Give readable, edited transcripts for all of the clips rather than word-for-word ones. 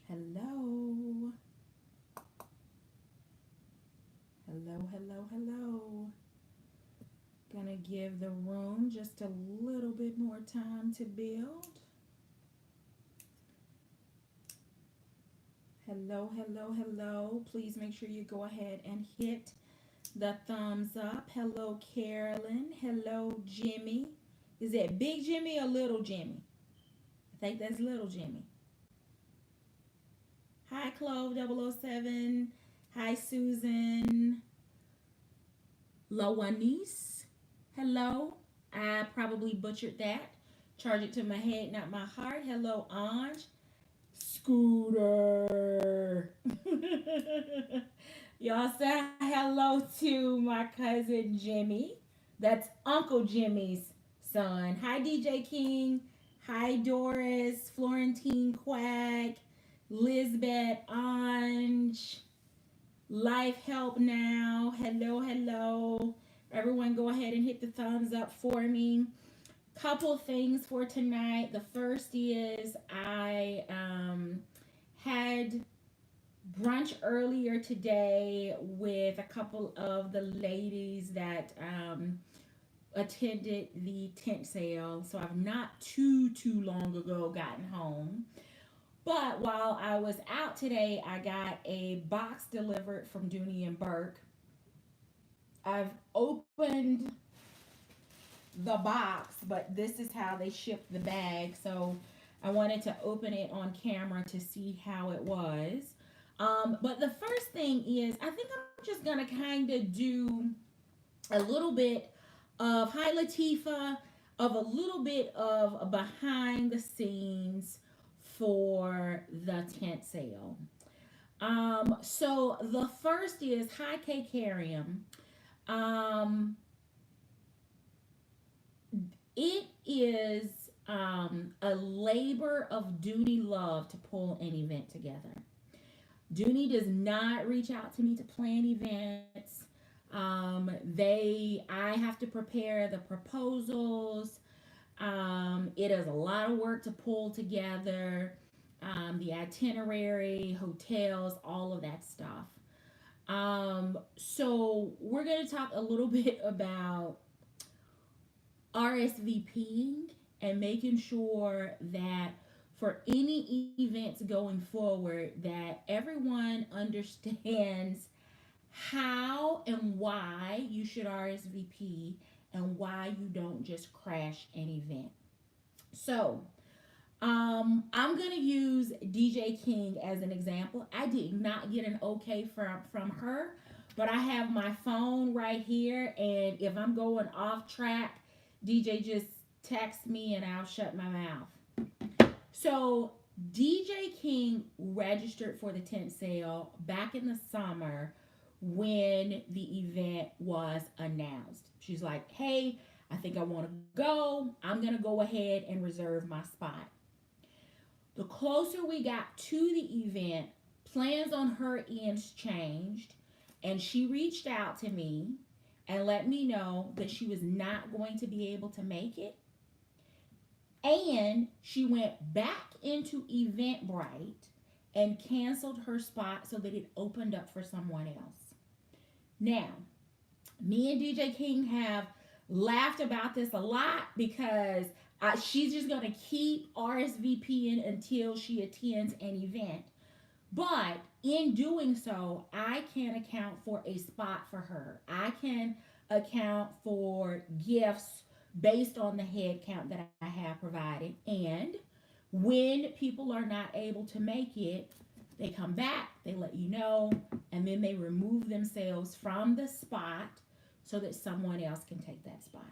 Hello. Hello, hello, hello. Gonna give the room just a little bit more time to build. Hello, hello, hello. Please make sure you go ahead and hit the thumbs up. Hello, Carolyn. Hello, Jimmy. Is that Big Jimmy or Little Jimmy? I think that's Little Jimmy. Hi, Clove 007. Hi, Susan. Loanis. Hello. I probably butchered that. Charge it to my head, not my heart. Hello, Ange. Scooter. Y'all say hello to my cousin Jimmy. That's Uncle Jimmy's son. Hi, DJ King. Hi, Doris. Florentine Quack. Lisbeth Ange. Life Help Now. Hello, hello. Everyone, go ahead and hit the thumbs up for me. Couple things for tonight. The first is I had brunch earlier today with a couple of the ladies that attended the tent sale. So I've not too long ago gotten home. But while I was out today, I got a box delivered from Dooney and Bourke. I've opened the box, but this is how they shipped the bag. So I wanted to open it on camera to see how it was. But the first thing is, I think I'm just gonna kind of do a little bit of Hi Latifa, of a little bit of behind the scenes for the tent sale. So the first is Hi K Carium. Um, it is a labor of duty love to pull an event together. Dooney does not reach out to me to plan events. I have to prepare the proposals. It is a lot of work to pull together the itinerary, hotels, all of that stuff. So we're going to talk a little bit about RSVPing and making sure that for any events going forward that everyone understands how and why you should RSVP and why you don't just crash an event. So, I'm gonna use DJ King as an example. I did not get an okay from her, but I have my phone right here, and if I'm going off track, DJ just text me and I'll shut my mouth. So DJ King registered for the tent sale back in the summer when the event was announced. She's like, hey, I think I want to go. I'm going to go ahead and reserve my spot. The closer we got to the event, plans on her ends changed, and she reached out to me and let me know that she was not going to be able to make it. And she went back into Eventbrite and canceled her spot so that it opened up for someone else. Now, me and DJ King have laughed about this a lot because she's just going to keep RSVPing until she attends an event. But in doing so, I can account for a spot for her. I can account for gifts based on the head count that I have provided. And when people are not able to make it, they come back, they let you know, and then they remove themselves from the spot so that someone else can take that spot.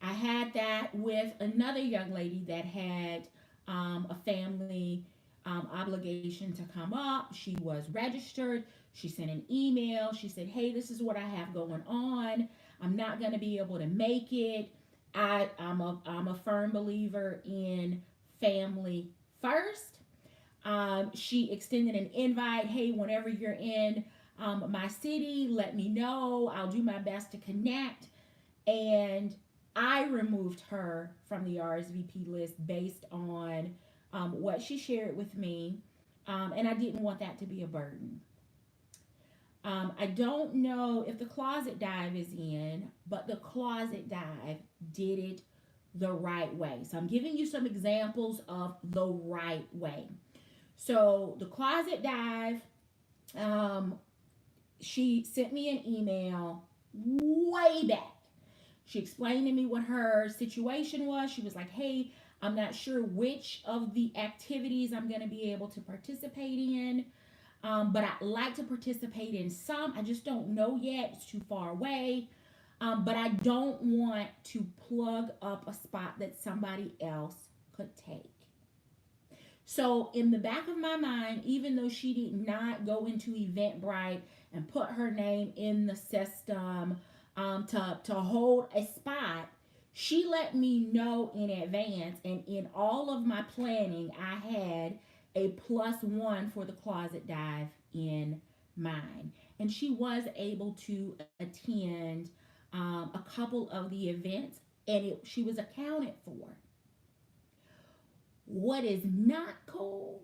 I had that with another young lady that had a family obligation to come up. She was registered. She sent an email. She said, hey, this is what I have going on. I'm not going to be able to make it. I'm a firm believer in family first. She extended an invite. Hey, whenever you're in my city, let me know. I'll do my best to connect. And I removed her from the RSVP list based on what she shared with me. And I didn't want that to be a burden. I don't know if the closet dive is in, but the closet dive did it the right way. So I'm giving you some examples of the right way. So the closet dive, um, she sent me an email way back. She explained to me what her situation was. She was like, hey, I'm not sure which of the activities I'm going to be able to participate in. But I'd like to participate in some. I just don't know yet. It's too far away. But I don't want to plug up a spot that somebody else could take. So, in the back of my mind, even though she did not go into Eventbrite and put her name in the system to hold a spot, she let me know in advance. And in all of my planning, I had a +1 for the closet dive in mind. And she was able to attend a couple of the events, and she was accounted for. What is not cool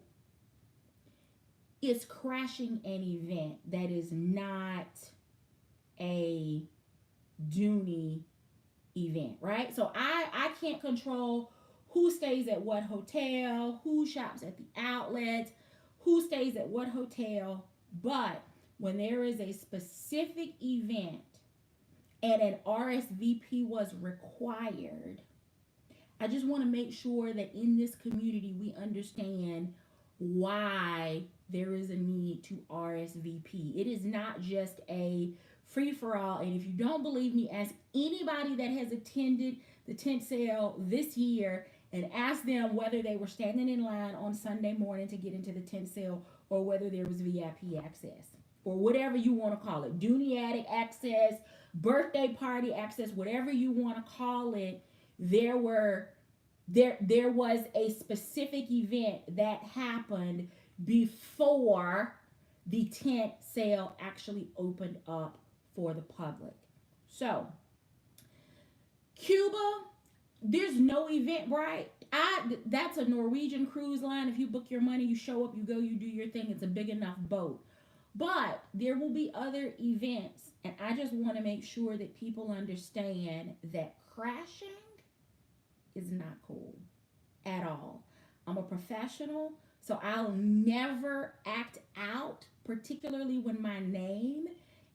is crashing an event that is not a Dooney event, right? So I can't control who stays at what hotel, who shops at the outlets, who stays at what hotel. But when there is a specific event and an RSVP was required, I just want to make sure that in this community we understand why there is a need to RSVP. It is not just a free for all. And if you don't believe me, ask anybody that has attended the tent sale this year and ask them whether they were standing in line on Sunday morning to get into the tent sale or whether there was VIP access or whatever you want to call it. Dooney Attic access, birthday party access, whatever you want to call it. There was a specific event that happened before the tent sale actually opened up for the public. So, Cuba, there's no Eventbrite. That's a Norwegian cruise line. If you book your money, you show up, you go, you do your thing. It's a big enough boat. But there will be other events, and I just want to make sure that people understand that crashing is not cool at all. I'm a professional, so I'll never act out, particularly when my name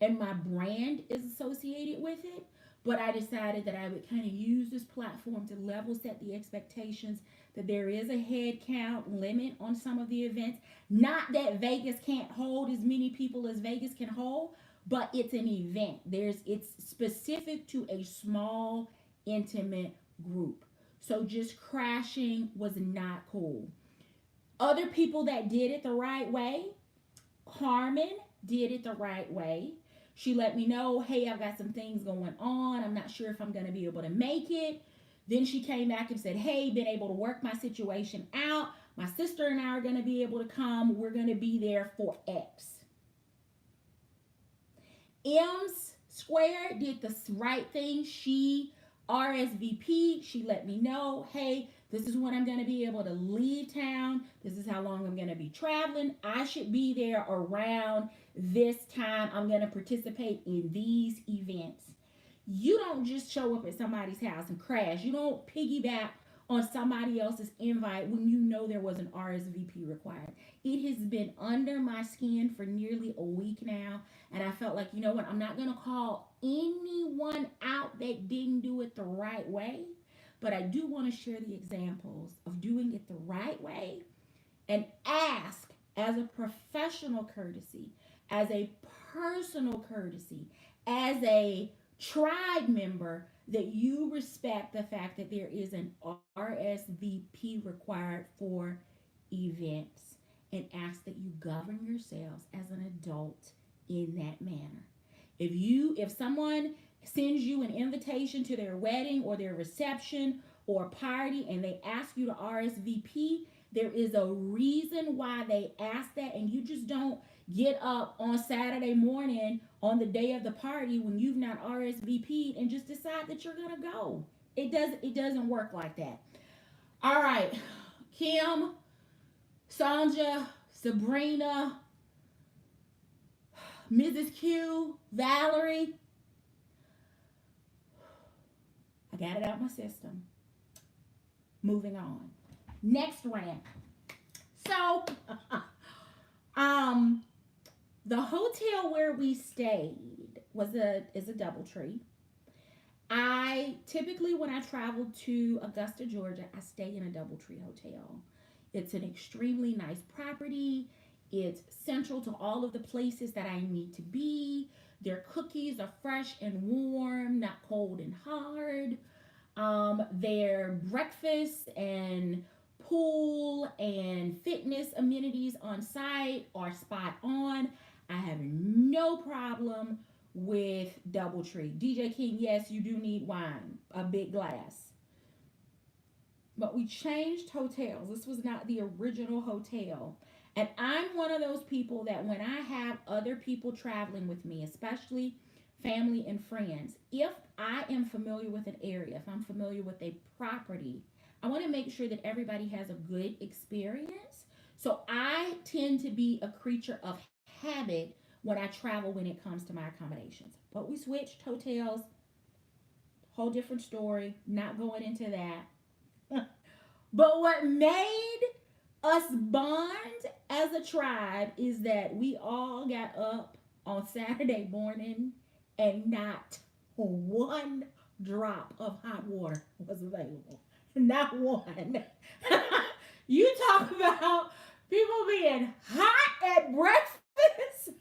and my brand is associated with it. But I decided that I would kind of use this platform to level set the expectations that there is a head count limit on some of the events. Not that Vegas can't hold as many people as Vegas can hold, but it's an event. It's specific to a small, intimate group. So just crashing was not cool. Other people that did it the right way, Carmen did it the right way. She let me know, hey, I've got some things going on. I'm not sure if I'm going to be able to make it. Then she came back and said, hey, been able to work my situation out. My sister and I are going to be able to come. We're going to be there for X. M's Square did the right thing. She RSVP. She let me know, hey, this is when I'm going to be able to leave town. This is how long I'm going to be traveling. I should be there around this time. I'm going to participate in these events. You don't just show up at somebody's house and crash. You don't piggyback on somebody else's invite when you know there was an RSVP required. It has been under my skin for nearly a week now, and I felt like, you know what, I'm not going to call anyone out that didn't do it the right way, but I do want to share the examples of doing it the right way and ask as a professional courtesy, as a personal courtesy, as a tribe member, that you respect the fact that there is an RSVP required for events, and ask that you govern yourselves as an adult in that manner. If someone sends you an invitation to their wedding or their reception or party and they ask you to RSVP, there is a reason why they ask that, and you just don't get up on Saturday morning on the day of the party when you've not RSVP'd and just decide that you're gonna go. It doesn't work like that. All right, Kim, Sanja, Sabrina, Mrs. Q, Valerie. I got it out my system. Moving on. Next rant. So, um, the hotel where we stayed is a DoubleTree. I typically, when I travel to Augusta, Georgia, I stay in a DoubleTree hotel. It's an extremely nice property. It's central to all of the places that I need to be. Their cookies are fresh and warm, not cold and hard. Their breakfast and pool and fitness amenities on site are spot on. I have no problem with DoubleTree. DJ King, yes, you do need wine, a big glass. But we changed hotels. This was not the original hotel. And I'm one of those people that when I have other people traveling with me, especially family and friends, if I am familiar with an area, if I'm familiar with a property, I want to make sure that everybody has a good experience. So I tend to be a creature of habit when I travel when it comes to my accommodations. But we switched hotels, whole different story, not going into that. But what made us bond as a tribe is that we all got up on Saturday morning and not one drop of hot water was available. Not one. You talk about people being hot at breakfast.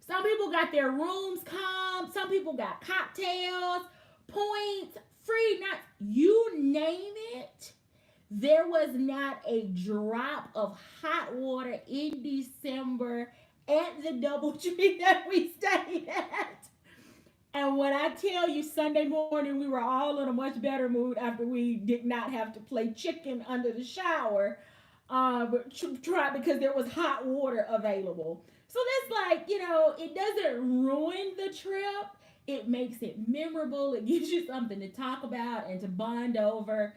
Some people got their rooms comped. Some people got cocktails, points, free, not you name it. There was not a drop of hot water in December at the DoubleTree that we stayed at. And when I tell you Sunday morning, we were all in a much better mood after we did not have to play chicken under the shower, try because there was hot water available. So that's like, it doesn't ruin the trip. It makes it memorable. It gives you something to talk about and to bond over,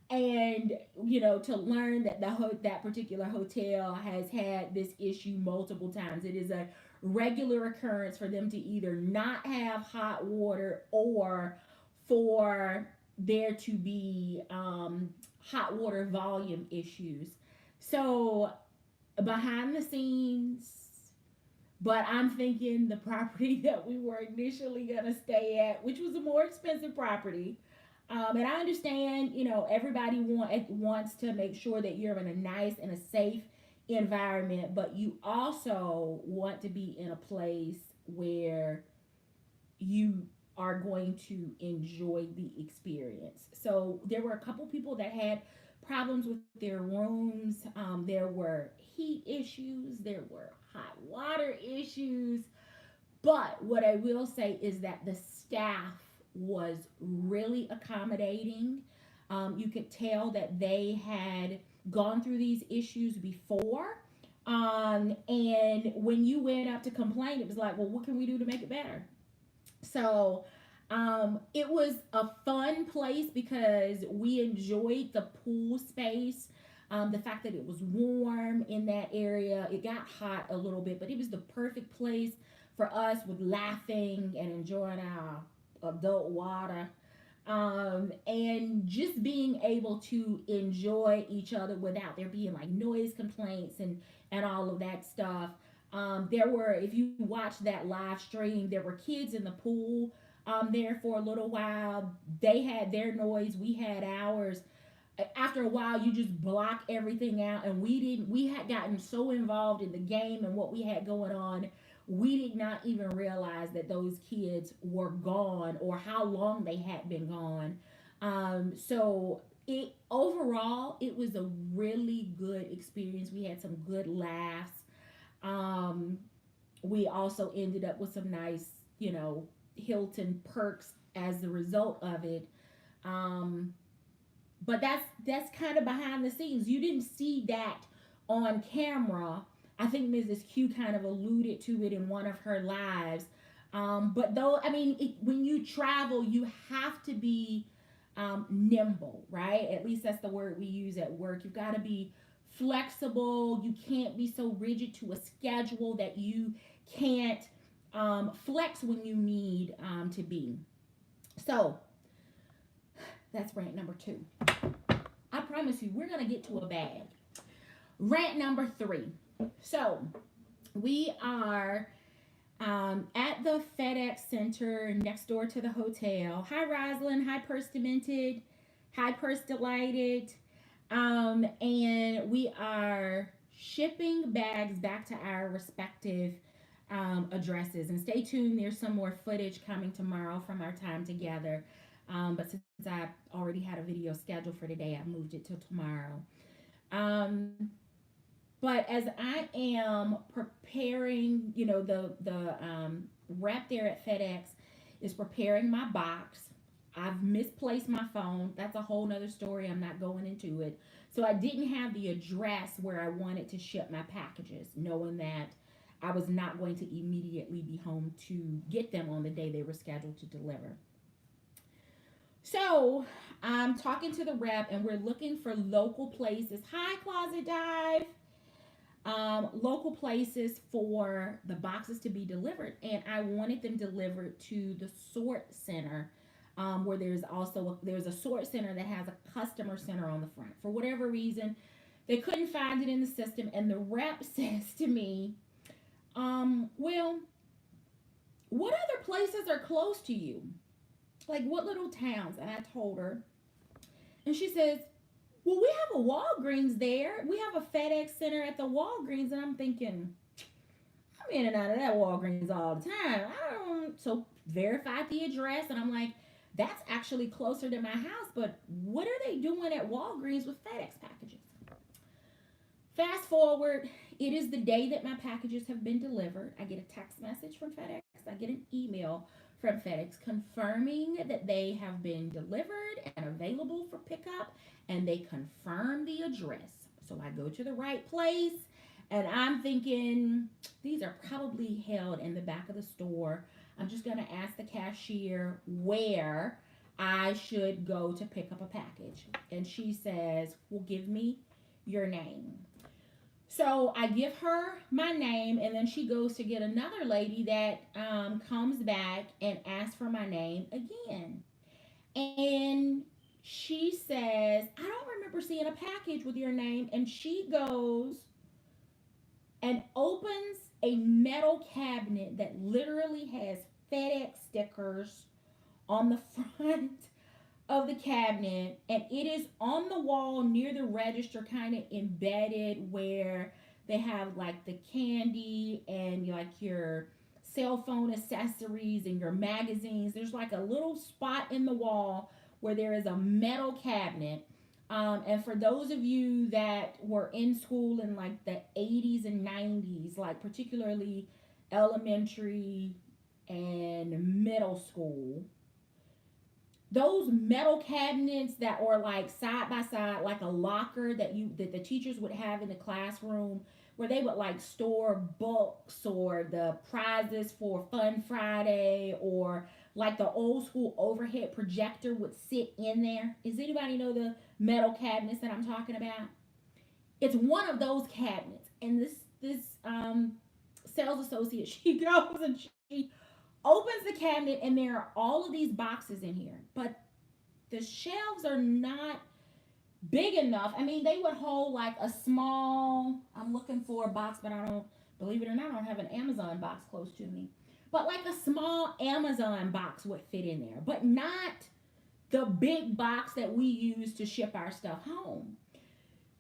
and to learn that that particular hotel has had this issue multiple times. It is a regular occurrence for them to either not have hot water or for there to be hot water volume issues. So behind the scenes, but I'm thinking the property that we were initially gonna stay at, which was a more expensive property. And I understand, everybody wants to make sure that you're in a nice and a safe environment, but you also want to be in a place where you are going to enjoy the experience. So there were a couple people that had problems with their rooms. There were heat issues, there were hot water issues. But what I will say is that the staff was really accommodating. You could tell that they had gone through these issues before. And when you went up to complain, it was like, well, what can we do to make it better? So it was a fun place because we enjoyed the pool space. The fact that it was warm in that area, it got hot a little bit, but it was the perfect place for us with laughing and enjoying our adult water. And just being able to enjoy each other without there being like noise complaints and all of that stuff. There were, if you watch that live stream, there were kids in the pool there for a little while. They had their noise, we had ours. After a while, you just block everything out, and we had gotten so involved in the game and what we had going on, we did not even realize that those kids were gone or how long they had been gone. So it overall, it was a really good experience. We had some good laughs. Um, we also ended up with some nice, Hilton perks as the result of it. Um, but that's kind of behind the scenes. You didn't see that on camera. I think Mrs. Q kind of alluded to it in one of her lives. But though, I mean, when you travel, you have to be nimble, right? At least that's the word we use at work. You've got to be flexible. You can't be so rigid to a schedule that you can't flex when you need to be. So that's rant number 2. I promise you, we're going to get to a bag. Rant number 3. So we are at the FedEx Center next door to the hotel. Hi, Rosalind. Hi, Purse Demented. Hi, Purse Delighted. And we are shipping bags back to our respective addresses. And stay tuned. There's some more footage coming tomorrow from our time together. But since I already had a video scheduled for today, I moved it till tomorrow. But as I am preparing, the rep there at FedEx is preparing my box. I've misplaced my phone. That's a whole nother story. I'm not going into it. So I didn't have the address where I wanted to ship my packages, knowing that I was not going to immediately be home to get them on the day they were scheduled to deliver. So I'm talking to the rep, and we're looking for local places. Hi, Closet Dive. Local places for the boxes to be delivered, and I wanted them delivered to the sort center, where there's a sort center that has a customer center on the front. For whatever reason, they couldn't find it in the system, and the rep says to me, well, what other places are close to you? Like, what little towns? And I told her, and she says, well, we have a Walgreens there. We have a FedEx Center at the Walgreens. And I'm thinking, I'm in and out of that Walgreens all the time. So verified the address, and I'm like, that's actually closer to my house. But what are they doing at Walgreens with FedEx packages? Fast forward, it is the day that my packages have been delivered. I get a text message from FedEx. I get an email from FedEx confirming that they have been delivered and available for pickup, and they confirm the address. So I go to the right place, and I'm thinking, these are probably held in the back of the store. I'm just going to ask the cashier where I should go to pick up a package. And she says, well, give me your name. So I give her my name, and then she goes to get another lady that comes back and asks for my name again. And she says, I don't remember seeing a package with your name. And she goes and opens a metal cabinet that literally has FedEx stickers on the front of the cabinet, and it is on the wall near the register, kind of embedded where they have like the candy and like your cell phone accessories and your magazines. There's like a little spot in the wall where there is a metal cabinet. And for those of you that were in school in like the 80s and 90s, like particularly elementary and middle school, those metal cabinets that are like side by side, like a locker that the teachers would have in the classroom, where they would like store books or the prizes for Fun Friday, or like the old school overhead projector would sit in there. Does anybody know the metal cabinets that I'm talking about? It's one of those cabinets, and this sales associate, she goes and she opens the cabinet, and there are all of these boxes in here, but the shelves are not big enough. I mean, they would hold like a small, I'm looking for a box, but I don't, believe it or not, I don't have an Amazon box close to me. But like a small Amazon box would fit in there, but not the big box that we use to ship our stuff home.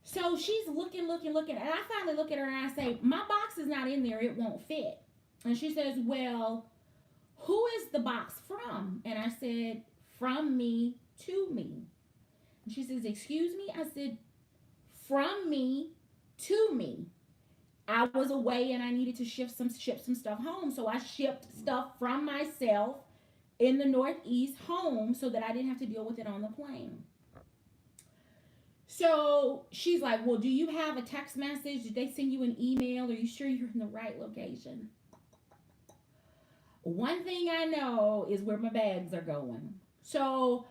So she's looking, and I finally look at her and I say, my box is not in there, it won't fit. And she says, well, who is the box from? And I said, from me to me. And she says, excuse me? I said, from me to me. I was away and I needed to ship some stuff home. So I shipped stuff from myself in the Northeast home so that I didn't have to deal with it on the plane. So she's like, well, do you have a text message? Did they send you an email? Are you sure you're in the right location? One thing I know is where my bags are going. So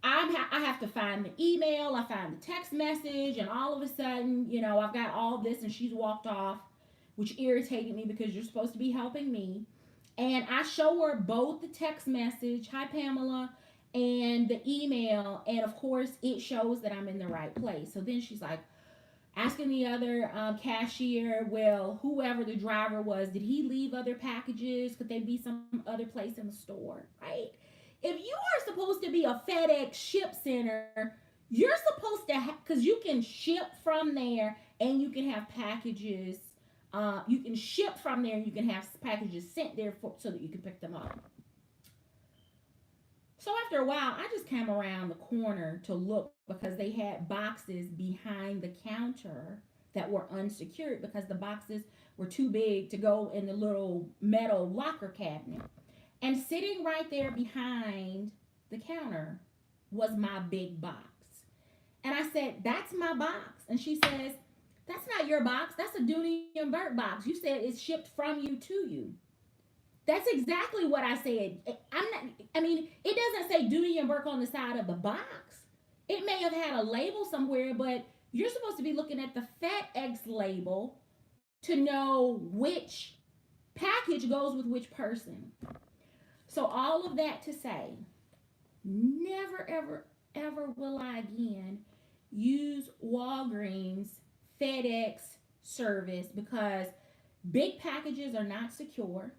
I have to find the email, I find the text message, and all of a sudden, I've got all this, and she's walked off, which irritated me because you're supposed to be helping me. And I show her both the text message, hi Pamela, and the email, and of course, it shows that I'm in the right place. So then she's like, asking the other cashier, well, whoever the driver was, did he leave other packages? Could they be some other place in the store, right? If you are supposed to be a FedEx ship center, you're supposed to have, because you can ship from there and you can have packages. You can ship from there and you can have packages sent there so that you can pick them up. So after a while, I just came around the corner to look because they had boxes behind the counter that were unsecured because the boxes were too big to go in the little metal locker cabinet. And sitting right there behind the counter was my big box. And I said, that's my box. And she says, that's not your box. That's a Dooney and Bourke box. You said it's shipped from you to you. That's exactly what I said. I'm not. I mean, it doesn't say Dooney and Bourke on the side of the box. It may have had a label somewhere, but you're supposed to be looking at the FedEx label to know which package goes with which person. So all of that to say, never, ever, ever will I again use Walgreens FedEx service because big packages are not secure.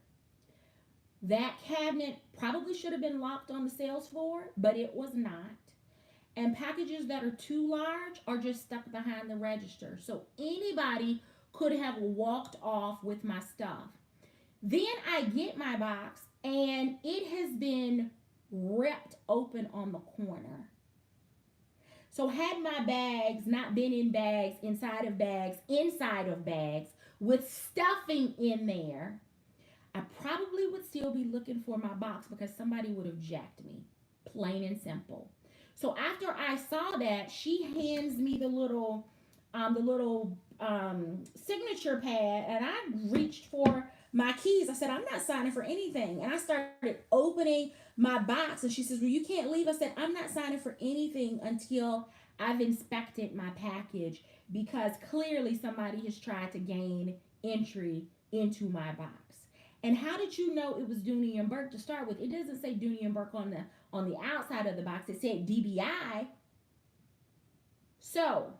That cabinet probably should have been locked on the sales floor, but it was not. And packages that are too large are just stuck behind the register. So anybody could have walked off with my stuff. Then I get my box and it has been ripped open on the corner. So had my bags not been in bags, inside of bags, with stuffing in there, I probably would still be looking for my box because somebody would have jacked me, plain and simple. So after I saw that, she hands me the little signature pad, and I reached for my keys. I said, I'm not signing for anything. And I started opening my box, and she says, well, you can't leave. I said, I'm not signing for anything until I've inspected my package because clearly somebody has tried to gain entry into my box. And how did you know it was Dooney and Bourke to start with? It doesn't say Dooney and Bourke on the outside of the box. It said DBI. So,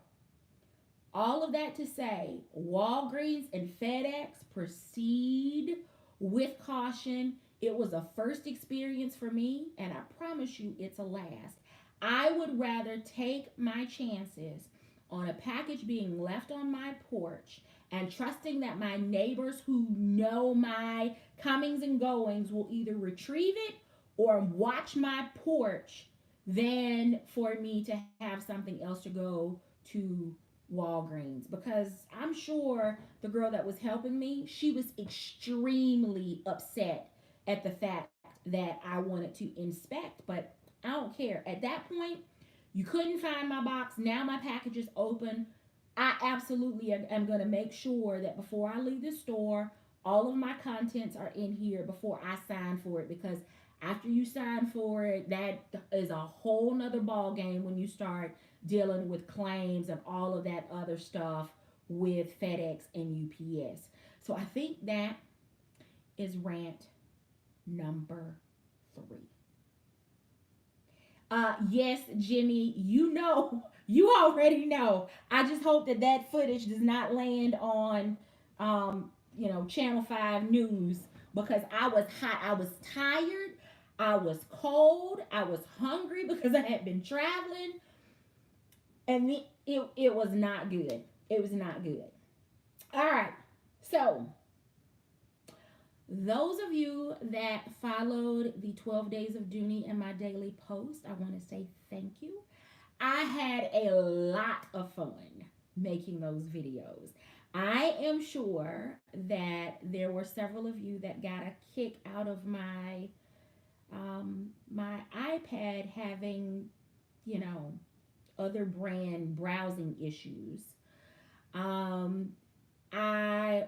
all of that to say, Walgreens and FedEx, proceed with caution. It was a first experience for me, and I promise you it's a last. I would rather take my chances on a package being left on my porch and trusting that my neighbors who know my comings and goings will either retrieve it or watch my porch than for me to have something else to go to Walgreens, because I'm sure the girl that was helping me, she was extremely upset at the fact that I wanted to inspect, but I don't care. At that point, you couldn't find my box. Now my package is open. I absolutely am going to make sure that before I leave the store, all of my contents are in here before I sign for it, because after you sign for it, that is a whole nother ball game when you start dealing with claims and all of that other stuff with FedEx and UPS. So I think that is rant number 3. Yes, Jimmy, you already know. I just hope that footage does not land on, Channel 5 News, because I was hot. I was tired. I was cold. I was hungry because I had been traveling. And it was not good. It was not good. All right. So, those of you that followed the 12 days of Dooney and my daily post, I want to say thank you. I had a lot of fun making those videos. I am sure that there were several of you that got a kick out of my my iPad having, other brand browsing issues. I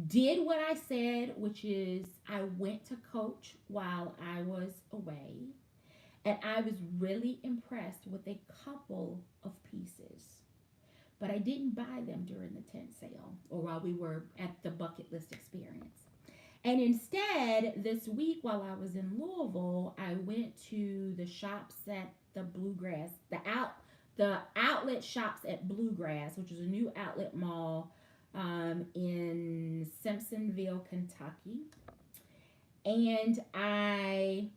did what I said, which is I went to Coach while I was away. And I was really impressed with a couple of pieces. But I didn't buy them during the tent sale or while we were at the bucket list experience. And instead, this week while I was in Louisville, I went to the shops at the Bluegrass, the outlet shops at Bluegrass, which is a new outlet mall in Simpsonville, Kentucky. And I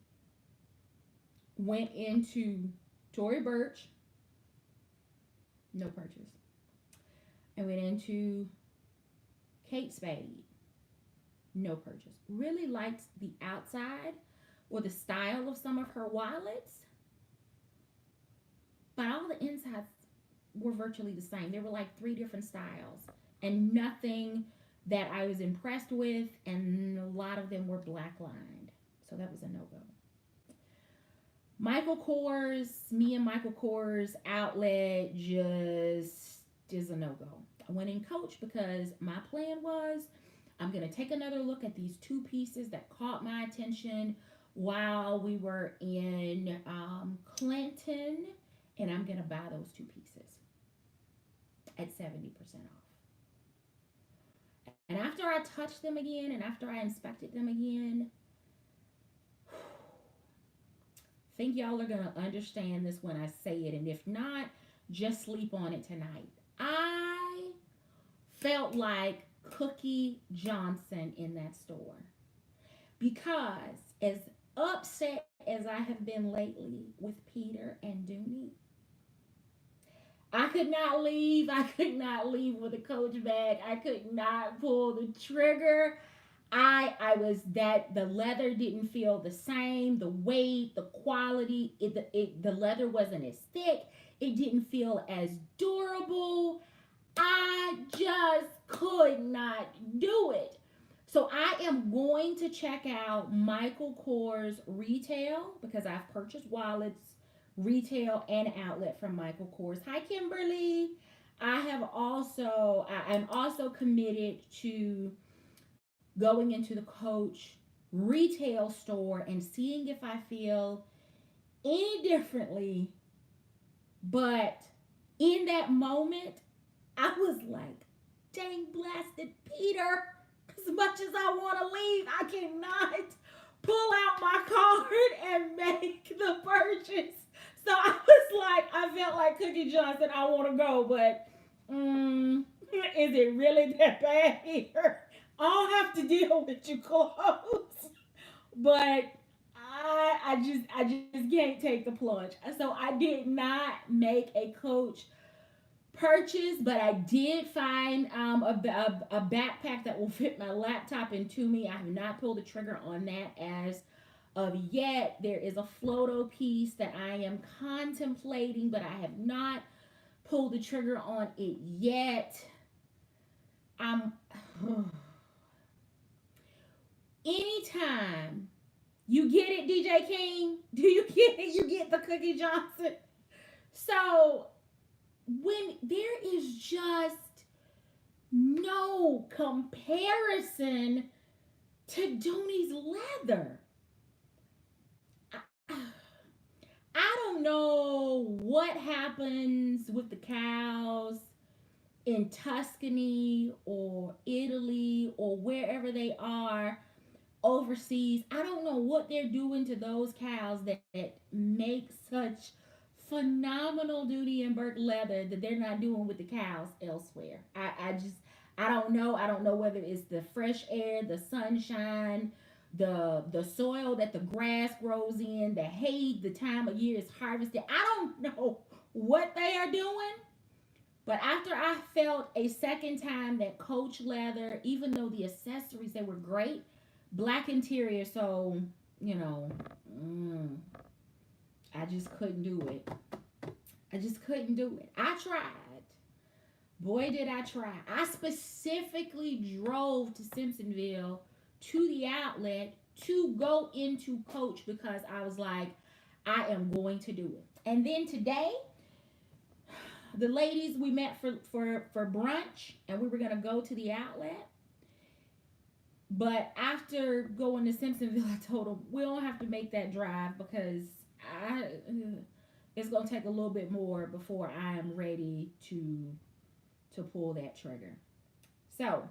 went into Tory Burch, no purchase. I went into Kate Spade, no purchase. Really liked the outside or the style of some of her wallets, but all the insides were virtually the same. There were like three different styles and nothing that I was impressed with, and a lot of them were black lined. So that was a no go. Michael Kors, me and Michael Kors outlet just is a no go. I went in Coach because my plan was I'm going to take another look at these two pieces that caught my attention while we were in Clinton, and I'm going to buy those two pieces at 70% off. And after I touched them again and after I inspected them again, I think y'all are going to understand this when I say it. And if not, just sleep on it tonight. I felt like Cookie Johnson in that store because as upset as I have been lately with Peter and Dooney, I could not leave. I could not leave with a Coach bag. I could not pull the trigger. I was that the leather didn't feel the same, the weight, the quality, the leather wasn't as thick. It didn't feel as durable. I just could not do it. So I am going to check out Michael Kors retail because I've purchased wallets, retail and outlet from Michael Kors. Hi, Kimberly. I'm also committed to going into the Coach retail store and seeing if I feel any differently. But in that moment, I was like, dang blasted Peter, as much as I want to leave, I cannot pull out my card and make the purchase. So I was like, I felt like Cookie Johnson, I want to go, but is it really that bad here? I'll have to deal with you clothes. But I just can't take the plunge. So I did not make a Coach purchase, but I did find a backpack that will fit my laptop and to me. I have not pulled the trigger on that as of yet. There is a Floto piece that I am contemplating, but I have not pulled the trigger on it yet. Anytime you get it, DJ King, do you get it? You get the Cookie Johnson. So when there is just no comparison to Dooney's leather. I don't know what happens with the cows in Tuscany or Italy or wherever they are overseas. I don't know what they're doing to those cows that make such phenomenal Dooney and Bourke leather that they're not doing with the cows elsewhere. I don't know. I don't know whether it's the fresh air, the sunshine, the soil that the grass grows in, the hay, the time of year is harvested. I don't know what they are doing. But after I felt a second time that Coach leather, even though the accessories they were great, black interior, so I just couldn't do it. I just couldn't do it. I tried. Boy, did I try. I specifically drove to Simpsonville to the outlet to go into Coach because I was like, I am going to do it. And then today, the ladies, we met for brunch and we were going to go to the outlet. But after going to Simpsonville, I told them we don't have to make that drive because I it's gonna take a little bit more before I am ready to pull that trigger. So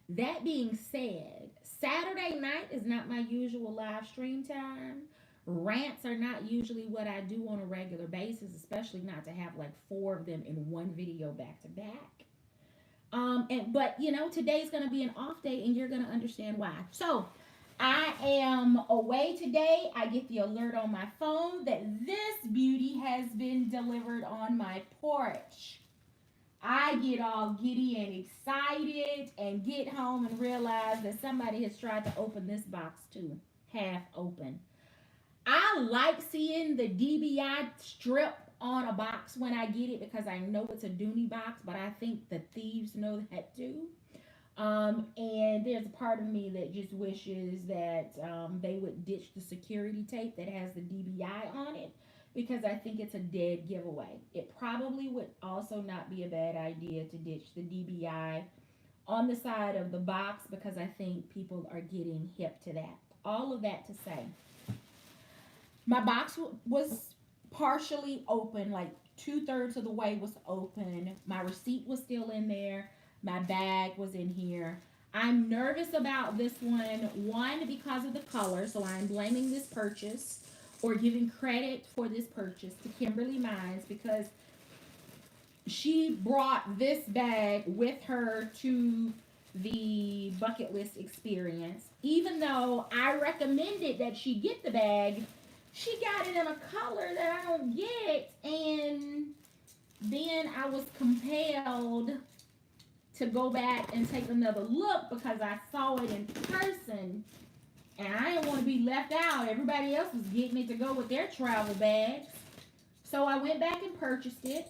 that being said, Saturday night is not my usual live stream time. Rants are not usually what I do on a regular basis, especially not to have like four of them in one video back to back. And but you know, today's gonna be an off day, and you're gonna understand why. So, I am away today. I get the alert on my phone that this beauty has been delivered on my porch. I get all giddy and excited and get home and realize that somebody has tried to open this box too, half open. I like seeing the DBI strip on a box when I get it because I know it's a Dooney box, but I think the thieves know that too. And there's a part of me that just wishes that they would ditch the security tape that has the DBI on it because I think it's a dead giveaway. It probably would also not be a bad idea to ditch the DBI on the side of the box because I think people are getting hip to that. All of that to say, my box was partially open, like 2/3 of the way was open. My receipt was still in there. My bag was in here. I'm nervous about this one, because of the color, so I'm blaming this purchase or giving credit for this purchase to Kimberly Mines because she brought this bag with her to the bucket list experience. Even though I recommended that she get the bag, she got it in a color that I don't get, and then I was compelled to go back and take another look because I saw it in person, and I didn't want to be left out. Everybody else was getting it to go with their travel bags. So I went back and purchased it.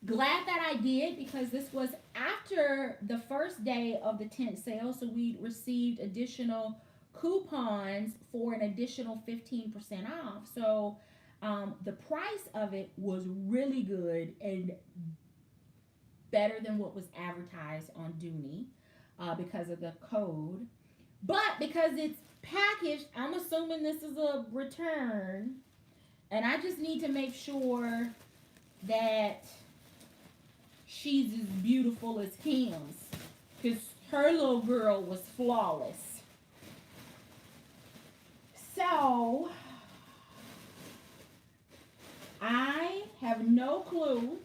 Glad that I did because this was after the first day of the tent sale, so we received additional coupons for an additional 15% off. So the price of it was really good and better than what was advertised on Dooney because of the code. But because it's packaged, I'm assuming this is a return. And I just need to make sure that she's as beautiful as Kim's. Because her little girl was flawless. So, I have no clue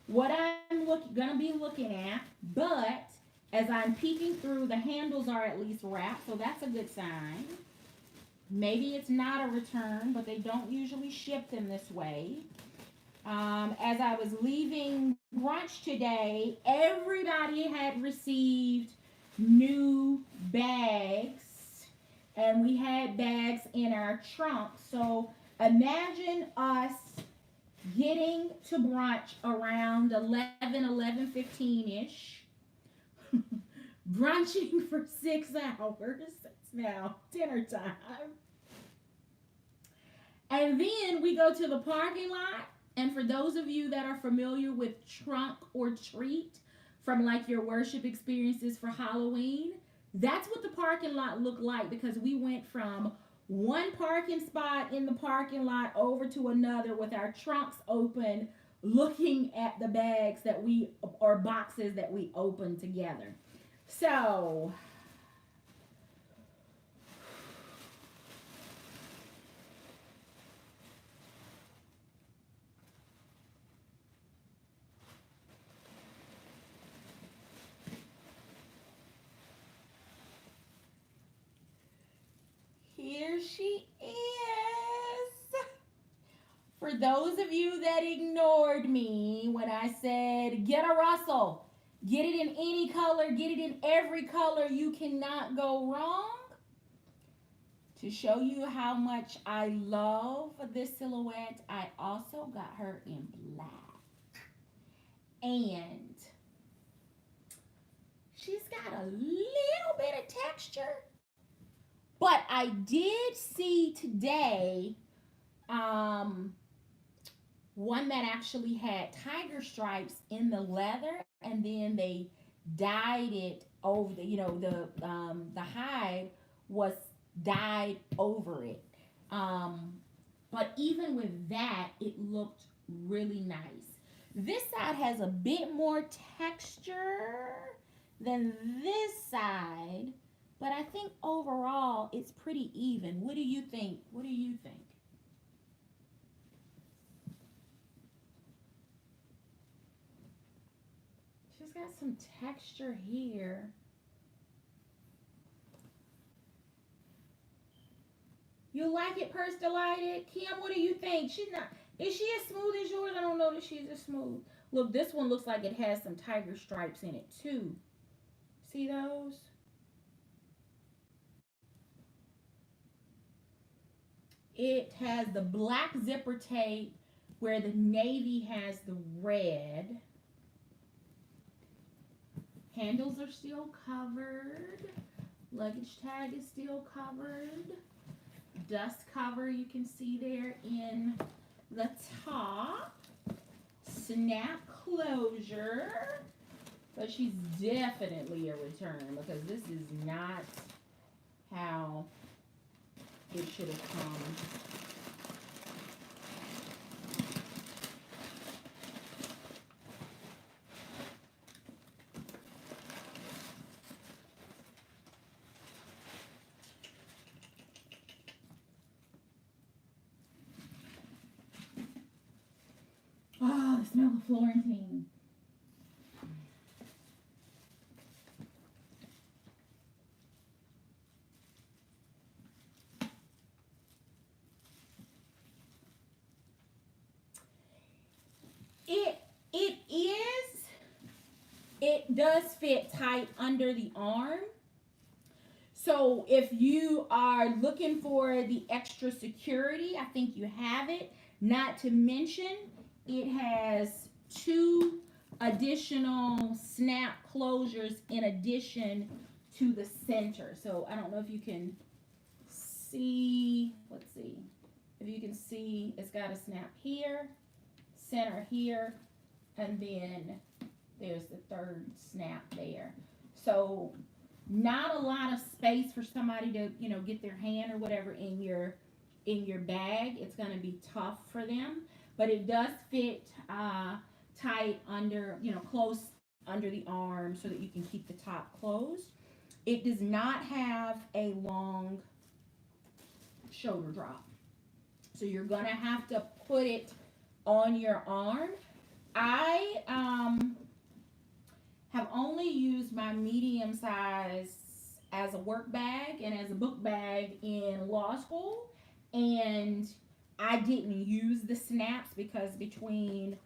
what I'm gonna be looking at, but as I'm peeking through, the handles are at least wrapped, so that's a good sign. Maybe it's not a return, but they don't usually ship them this way. As I was leaving brunch today, everybody had received new bags, and we had bags in our trunk. So imagine us getting to brunch around 11:15 ish, brunching for 6 hours. It's now dinner time. And then we go to the parking lot. And for those of you that are familiar with trunk or treat from like your worship experiences for Halloween, that's what the parking lot looked like because we went from one parking spot in the parking lot over to another with our trunks open, looking at the bags that we, or boxes that we opened together. So, here she is. For those of you that ignored me when I said, get a Russell, get it in any color, get it in every color, you cannot go wrong. To show you how much I love this silhouette, I also got her in black. And she's got a little bit of texture. But I did see today one that actually had tiger stripes in the leather, and then they dyed it over the the hide was dyed over it. But even with that, it looked really nice. This side has a bit more texture than this side, but I think overall it's pretty even. What do you think? What do you think? She's got some texture here. You like it, Purse Delighted? Kim, what do you think? She's not. Is she as smooth as yours? I don't know that she's as smooth. Look, this one looks like it has some tiger stripes in it too. See those? It has the black zipper tape where the navy has the red. Handles are still covered. Luggage tag is still covered. Dust cover you can see there in the top. Snap closure. But she's definitely a return because this is not how it should have come. Oh, the smell of Florentine. It does fit tight under the arm. So if you are looking for the extra security, I think you have it. Not to mention, it has 2 additional snap closures in addition to the center. So I don't know if you can see, let's see. If you can see, it's got a snap here, center here, and then there's the 3rd snap there. So not a lot of space for somebody to, get their hand or whatever in your bag. It's going to be tough for them, but it does fit tight under, close under the arm so that you can keep the top closed. It does not have a long shoulder drop. So you're going to have to put it on your arm. I have only used my medium size as a work bag and as a book bag in law school, and I didn't use the snaps because between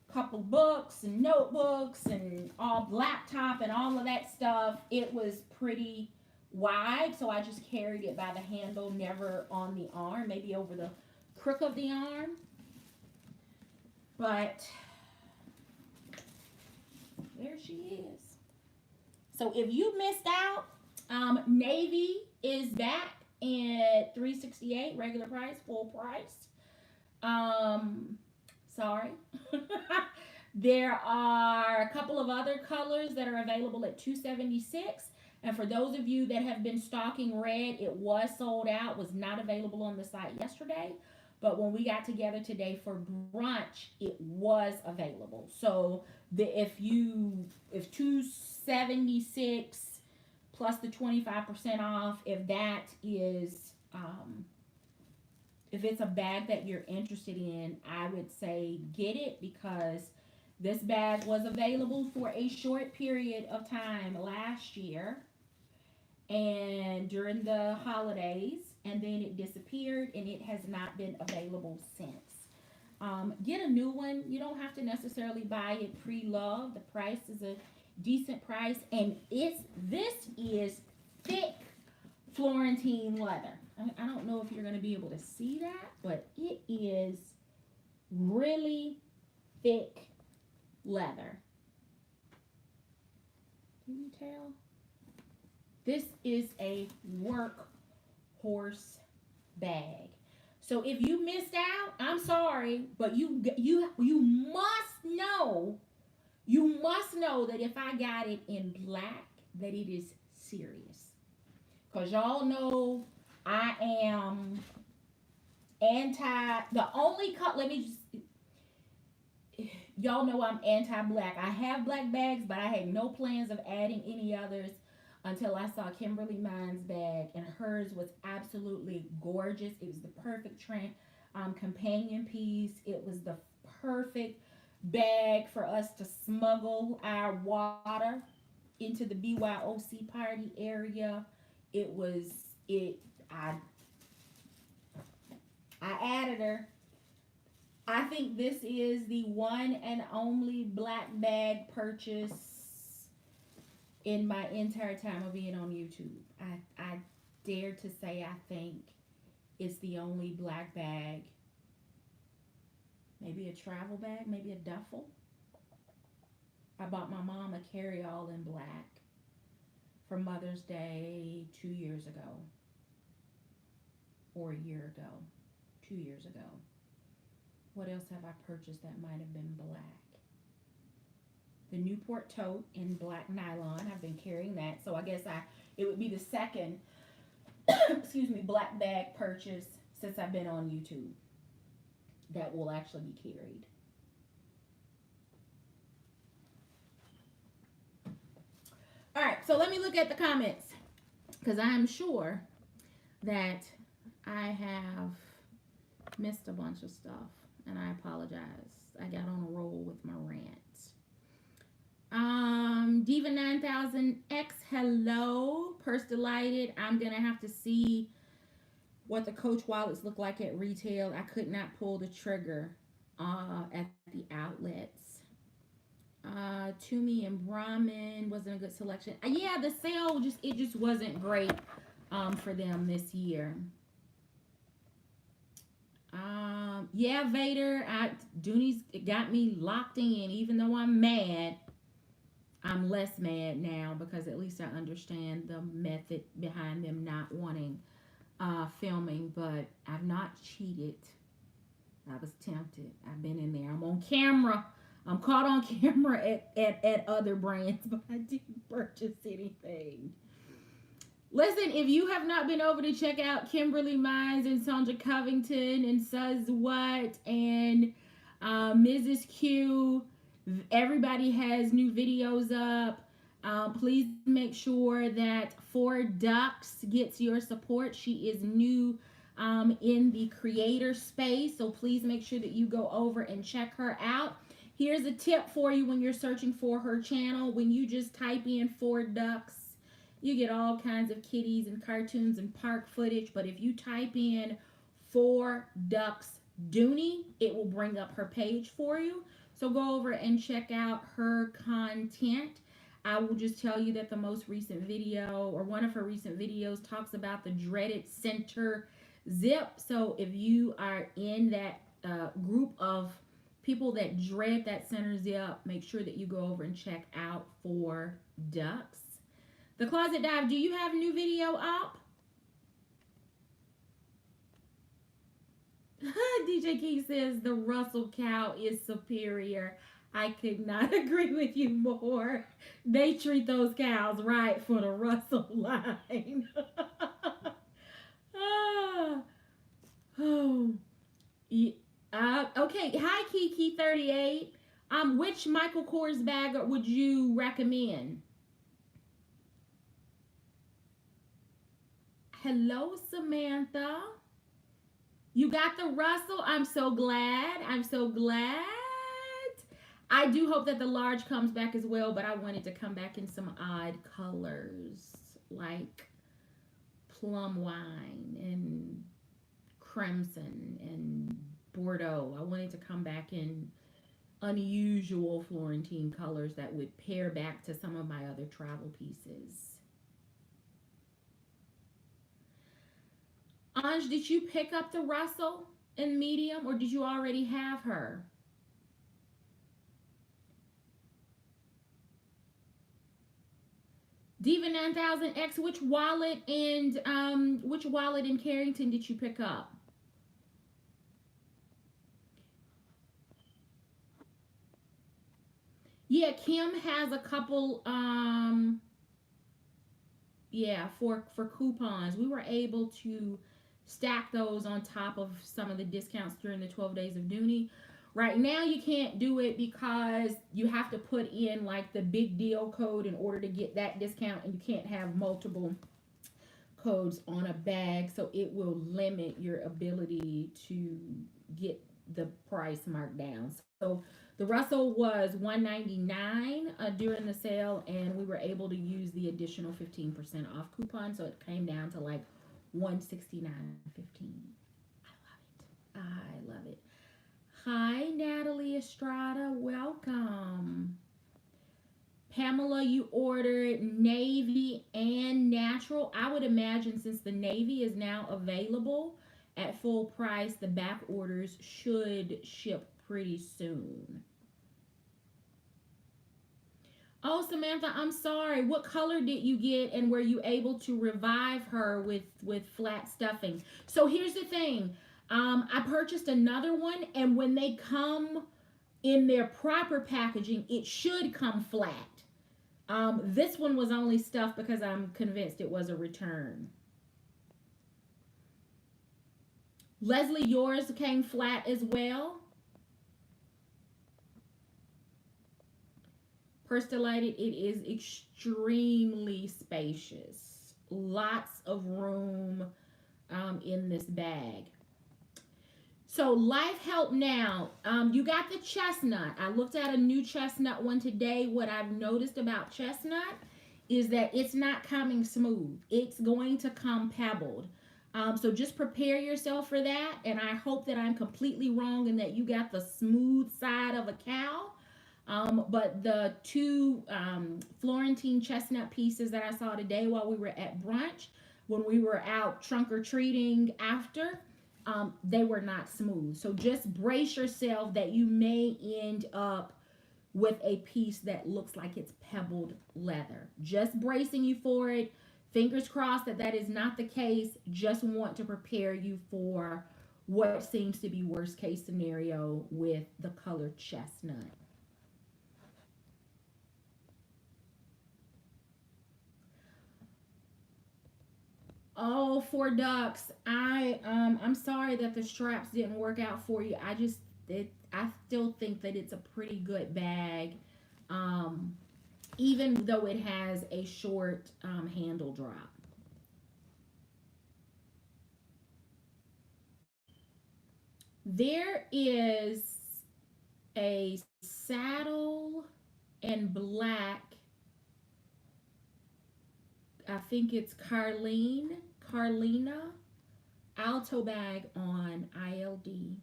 a couple books and notebooks and all laptop and all of that stuff, it was pretty wide, so I just carried it by the handle, never on the arm, maybe over the crook of the arm. But there she is. So if you missed out, navy is back at $368 regular price, full price. Sorry. There are a couple of other colors that are available at $276. And for those of you that have been stocking red, it was sold out, was not available on the site yesterday. But when we got together today for brunch, it was available. So if 276 plus the 25% off, if that is if it's a bag that you're interested in, I would say get it, because this bag was available for a short period of time last year and during the holidays, and then it disappeared and it has not been available since. Get a new one. You don't have to necessarily buy it pre-loved. The price is a decent price, and this is thick Florentine leather. I don't know if you're going to be able to see that, but it is really thick leather. Can you tell? This is a work horse bag. So if you missed out, I'm sorry, but you must know that if I got it in black, that it is serious. Because y'all know I am The only cut, let me just, y'all know I'm anti-black. I have black bags, but I had no plans of adding any others until I saw Kimberly Mine's bag, and hers was absolutely gorgeous. It was the perfect companion piece. It was the perfect bag for us to smuggle our water into the BYOC party area. It was it. I I added her. I think this is the one and only black bag purchase in my entire time of being on YouTube. I dare to say I think it's the only black bag, maybe a travel bag, maybe a duffel. I bought my mom a carry-all in black for Mother's Day 2 years ago, or a year ago, 2 years ago. What else have I purchased that might have been black? The Newport tote in black nylon. I've been carrying that, so I guess it would be the second excuse me, black bag purchase since I've been on YouTube that will actually be carried. All right, so let me look at the comments because I am sure that I have missed a bunch of stuff, and I apologize. I got on a roll with my rant. Diva 9000X, hello. Purse Delighted. I'm gonna have to see what the Coach wallets look like at retail. I could not pull the trigger at the outlets. Toomey and Brahmin wasn't a good selection. Yeah, the sale just wasn't great for them this year. Yeah, Vader, Dooney's got me locked in. Even though I'm mad, I'm less mad now because at least I understand the method behind them not wanting filming. But I've not cheated. I was tempted. I've been in there. I'm on camera. I'm caught on camera at other brands, but I didn't purchase anything. Listen, if you have not been over to check out Kimberly Mines and Sandra Covington and Says What and Mrs. Q, everybody has new videos up. Please make sure that Four Ducks gets your support. She is new in the creator space, so please make sure that you go over and check her out. Here's a tip for you when you're searching for her channel. When you just type in Four Ducks, you get all kinds of kitties and cartoons and park footage. But if you type in Four Ducks Dooney, it will bring up her page for you. So go over and check out her content. I will just tell you that the most recent video, or one of her recent videos, talks about the dreaded center zip. So if you are in that group of people that dread that center zip, make sure that you go over and check out Four Ducks. The Closet Dive, do you have a new video up? DJ King says the Russell cow is superior. I could not agree with you more. They treat those cows right for the Russell line. Oh. Okay. Hi, Kiki38. Which Michael Kors bag would you recommend? Hello, Samantha. You got the Russell. I'm so glad. I'm so glad. I do hope that the large comes back as well, but I wanted to come back in some odd colors like plum wine and crimson and Bordeaux. I wanted to come back in unusual Florentine colors that would pair back to some of my other travel pieces. Anj, did you pick up the Russell in medium, or did you already have her? Diva 9000X, which wallet in Carrington did you pick up? Yeah, Kim has a couple for coupons. We were able to stack those on top of some of the discounts during the 12 days of Dooney. Right now, you can't do it because you have to put in like the big deal code in order to get that discount, and you can't have multiple codes on a bag, so it will limit your ability to get the price marked down. So the Russell was $199 during the sale, and we were able to use the additional 15% off coupon, so it came down to like 169.15. I love it. Hi, Natalie Estrada. Welcome. Pamela, you ordered navy and natural. I would imagine since the navy is now available at full price, the back orders should ship pretty soon. Oh, Samantha, I'm sorry. What color did you get, and were you able to revive her with flat stuffing? So here's the thing. I purchased another one, and when they come in their proper packaging, it should come flat. This one was only stuffed because I'm convinced it was a return. Leslie, yours came flat as well. Perstalated, it is extremely spacious. Lots of room in this bag. So Life Help Now, you got the chestnut. I looked at a new chestnut one today. What I've noticed about chestnut is that it's not coming smooth. It's going to come pebbled. So just prepare yourself for that. And I hope that I'm completely wrong and that you got the smooth side of a cow. But the two Florentine chestnut pieces that I saw today while we were at brunch, when we were out trunk or treating after, they were not smooth. So just brace yourself that you may end up with a piece that looks like it's pebbled leather. Just bracing you for it. Fingers crossed that that is not the case. Just want to prepare you for what seems to be worst case scenario with the colored chestnut. Oh, for ducks. I'm sorry that the straps didn't work out for you. I still think that it's a pretty good bag. Um Even though it has a short handle drop. There is a saddle and black, I think it's Carlina alto bag on ILD.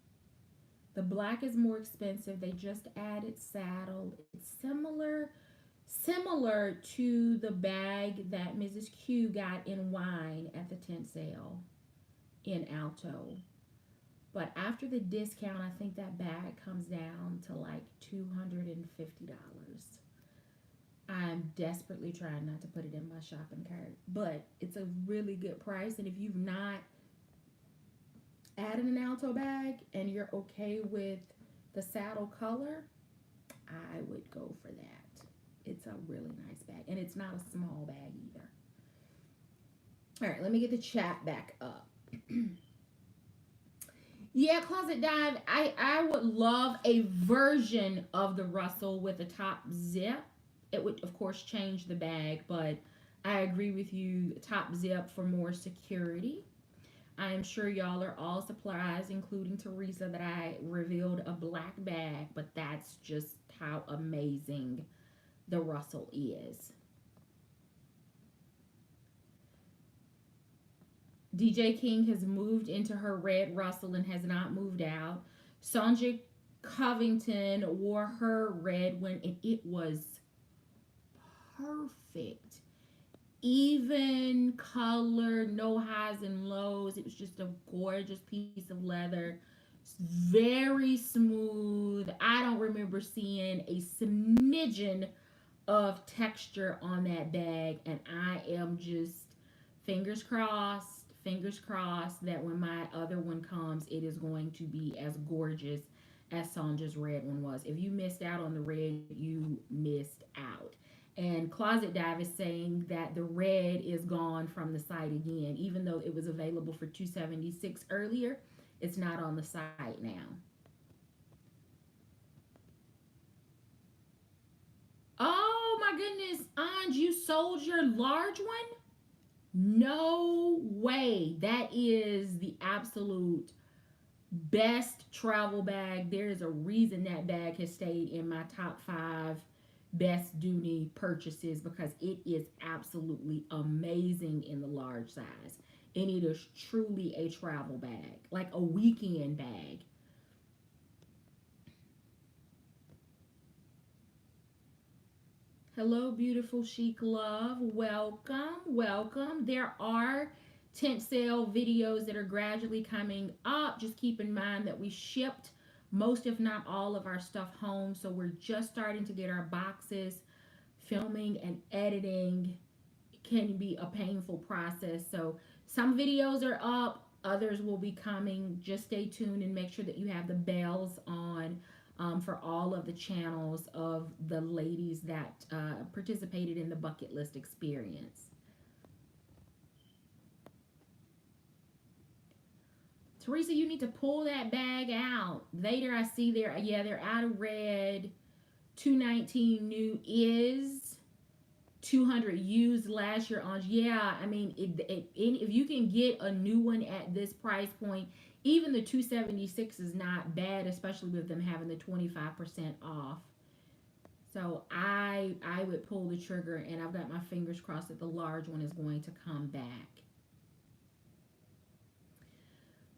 The black is more expensive. They just added saddle. It's similar to the bag that Mrs. Q got in wine at the tent sale in alto. But after the discount, I think that bag comes down to like $250. I'm desperately trying not to put it in my shopping cart, but it's a really good price. And if you've not added an alto bag and you're okay with the saddle color, I would go for that. It's a really nice bag, and it's not a small bag either. All right, let me get the chat back up. Yeah, Closet Dive, I would love a version of the Russell with a top zip. It would, of course, change the bag, but I agree with you, top zip for more security. I am sure y'all are all surprised, including Teresa, that I revealed a black bag, but that's just how amazing the Russell is. DJ King has moved into her red Russell and has not moved out. Sonja Covington wore her red when it was perfect. Even color, no highs and lows. It was just a gorgeous piece of leather. Very smooth. I don't remember seeing a smidgen of texture on that bag, and I am just fingers crossed that when my other one comes, it is going to be as gorgeous as Sonja's red one was. If you missed out on the red, you missed out. And Closet Dive is saying that the red is gone from the site again, even though it was available for $276 earlier. It's not on the site now. Oh my goodness, Anj, you sold your large one? No way. That is the absolute best travel bag. There is a reason that bag has stayed in my top 5 best Dooney purchases, because it is absolutely amazing in the large size. And it is truly a travel bag, like a weekend bag. Hello, beautiful chic love. Welcome, welcome. There are tent sale videos that are gradually coming up. Just keep in mind that we shipped most, if not all, of our stuff home. So we're just starting to get our boxes. Filming and editing can be a painful process. So some videos are up, others will be coming. Just stay tuned and make sure that you have the bells on for all of the channels of the ladies that participated in the bucket list experience. Teresa, you need to pull that bag out. Later, I see there. Yeah, they're out of red. 219 new is 200 used last year on. Yeah, I mean, if you can get a new one at this price point, even the 276 is not bad, especially with them having the 25% off. So I would pull the trigger, and I've got my fingers crossed that the large one is going to come back.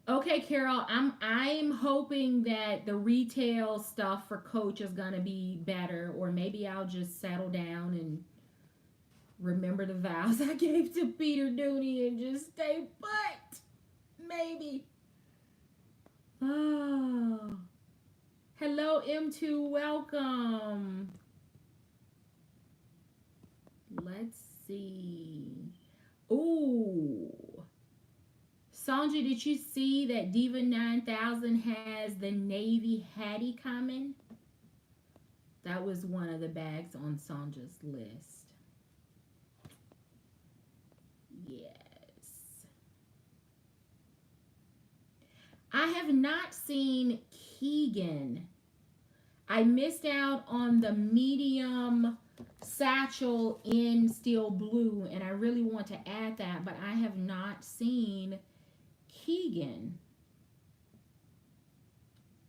Okay, Carol, I'm hoping that the retail stuff for Coach is gonna be better, or maybe I'll just settle down and remember the vows I gave to Peter Dooney and just stay put. Maybe. Oh. Hello, M2. Welcome. Let's see. Ooh. Sandra, did you see that Diva 9000 has the Navy Hattie coming? That was one of the bags on Sandra's list. Yes. I have not seen Keegan. I missed out on the medium satchel in steel blue, and I really want to add that, but I have not seen Keegan.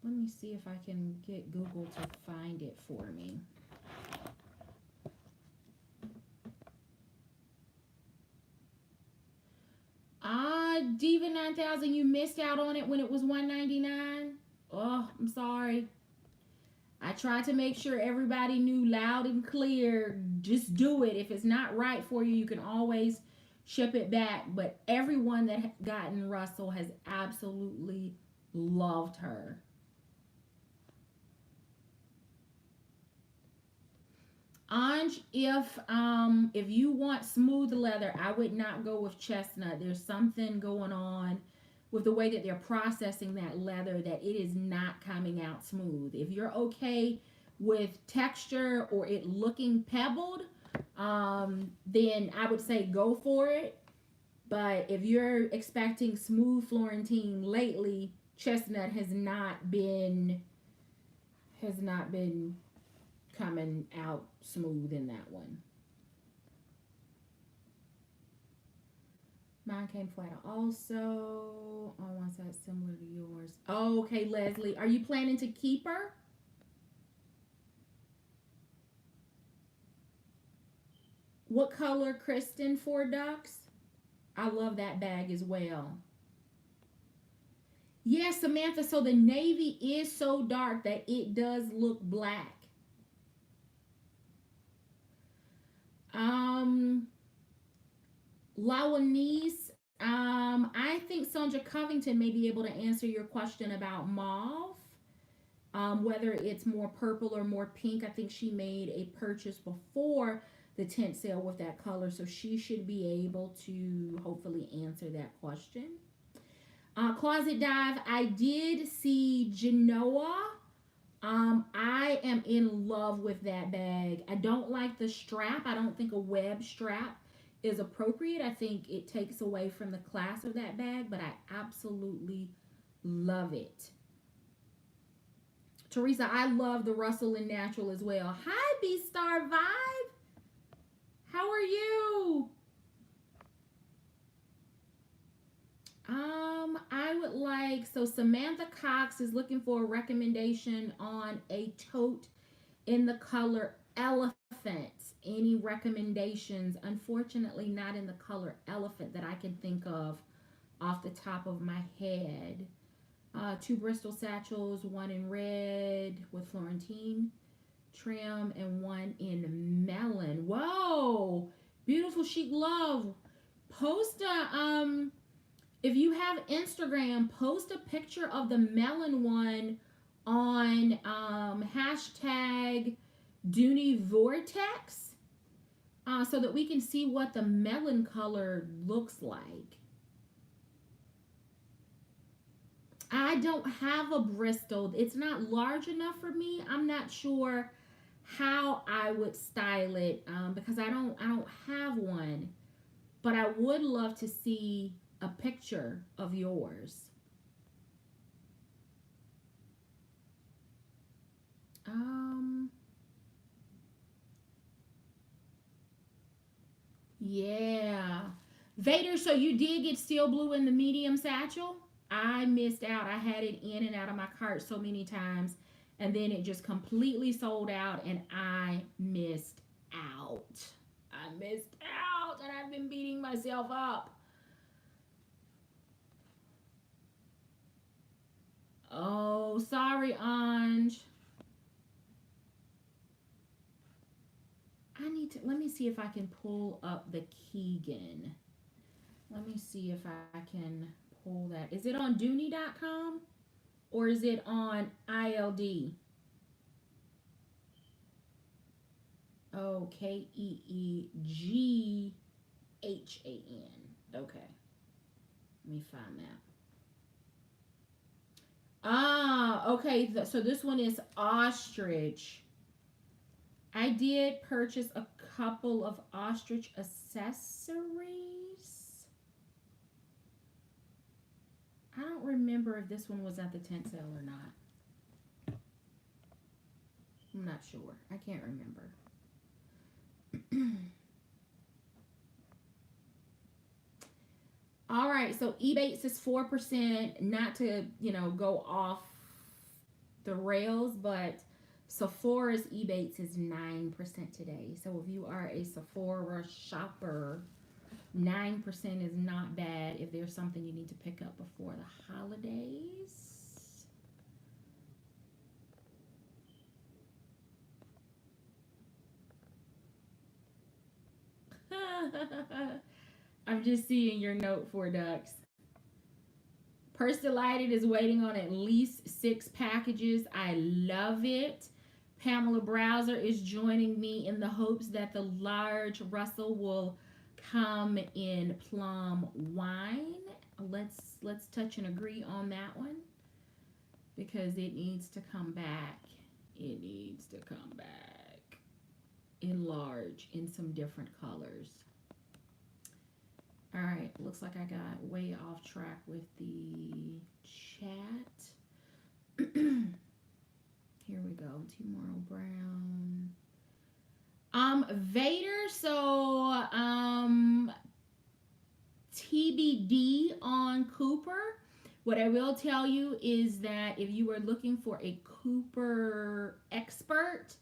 Let me see if I can get Google to find it for me. Diva 9000, you missed out on it when it was $199. Oh, I'm sorry. I tried to make sure everybody knew loud and clear. Just do it. If it's not right for you, you can always ship it back. But everyone that gotten Russell has absolutely loved her. Anj, if you want smooth leather, I would not go with chestnut. There's something going on with the way that they're processing that leather that it is not coming out smooth. If you're okay with texture or it looking pebbled, then I would say go for it. But if you're expecting smooth Florentine lately, chestnut has not been coming out smooth in that one. Mine came flat also on one side, similar to yours. Oh, okay, Leslie. Are you planning to keep her? What color, Kristen, for ducks? I love that bag as well. Yes, Samantha, so the navy is so dark that it does look black. Lawanese, I think Sandra Covington may be able to answer your question about mauve. Whether it's more purple or more pink. I think she made a purchase before the tent sale with that color, so she should be able to hopefully answer that question. Closet Dive, I did see Genoa I am in love with that bag. I don't like the strap. I don't think a web strap is appropriate. I think it takes away from the class of that bag, but I absolutely love it. Teresa, I love the Russell and Natural as well. Hi, B Star Vibe. How are you? I would like, so Samantha Cox is looking for a recommendation on a tote in the color elephant. Any recommendations? Unfortunately, not in the color elephant that I can think of off the top of my head. Two Bristol satchels, one in red with Florentine trim and one in melon. Whoa, beautiful chic love. Post a if you have Instagram, post a picture of the melon one on hashtag Dooney Vortex, so that we can see what the melon color looks like. I don't have a Bristol. It's not large enough for me. I'm not sure how I would style it, because I don't have one. But I would love to see a picture of yours. Um, yeah. Vader, so you did get Steel Blue in the medium satchel? I missed out. I had it in and out of my cart so many times, and then it just completely sold out, and I missed out. I missed out, and I've been beating myself up. Oh, sorry, Anj. I need to, let me see if I can pull up the Keegan. Let me see if I can pull that. Is it on Dooney.com or is it on ILD? Oh, Keeeghan. Okay, let me find that. Ah, okay. So this one is ostrich. I did purchase a couple of ostrich accessories. I don't remember if this one was at the tent sale or not. I'm not sure. I can't remember. All right, so eBates is 4%. Not to, go off the rails, but Sephora's eBates is 9% today. So if you are a Sephora shopper, 9% is not bad if there's something you need to pick up before the holidays. I'm just seeing your note for ducks. Purse Delighted is waiting on at least 6 packages. I love it. Pamela Browser is joining me in the hopes that the large Russell will come in plum wine. Let's touch and agree on that one because it needs to come back. It needs to come back in large in some different colors. All right, looks like I got way off track with the chat. Here we go. Tomorrow Brown. Vader, so TBD on Cooper. What I will tell you is that if you are looking for a Cooper expert,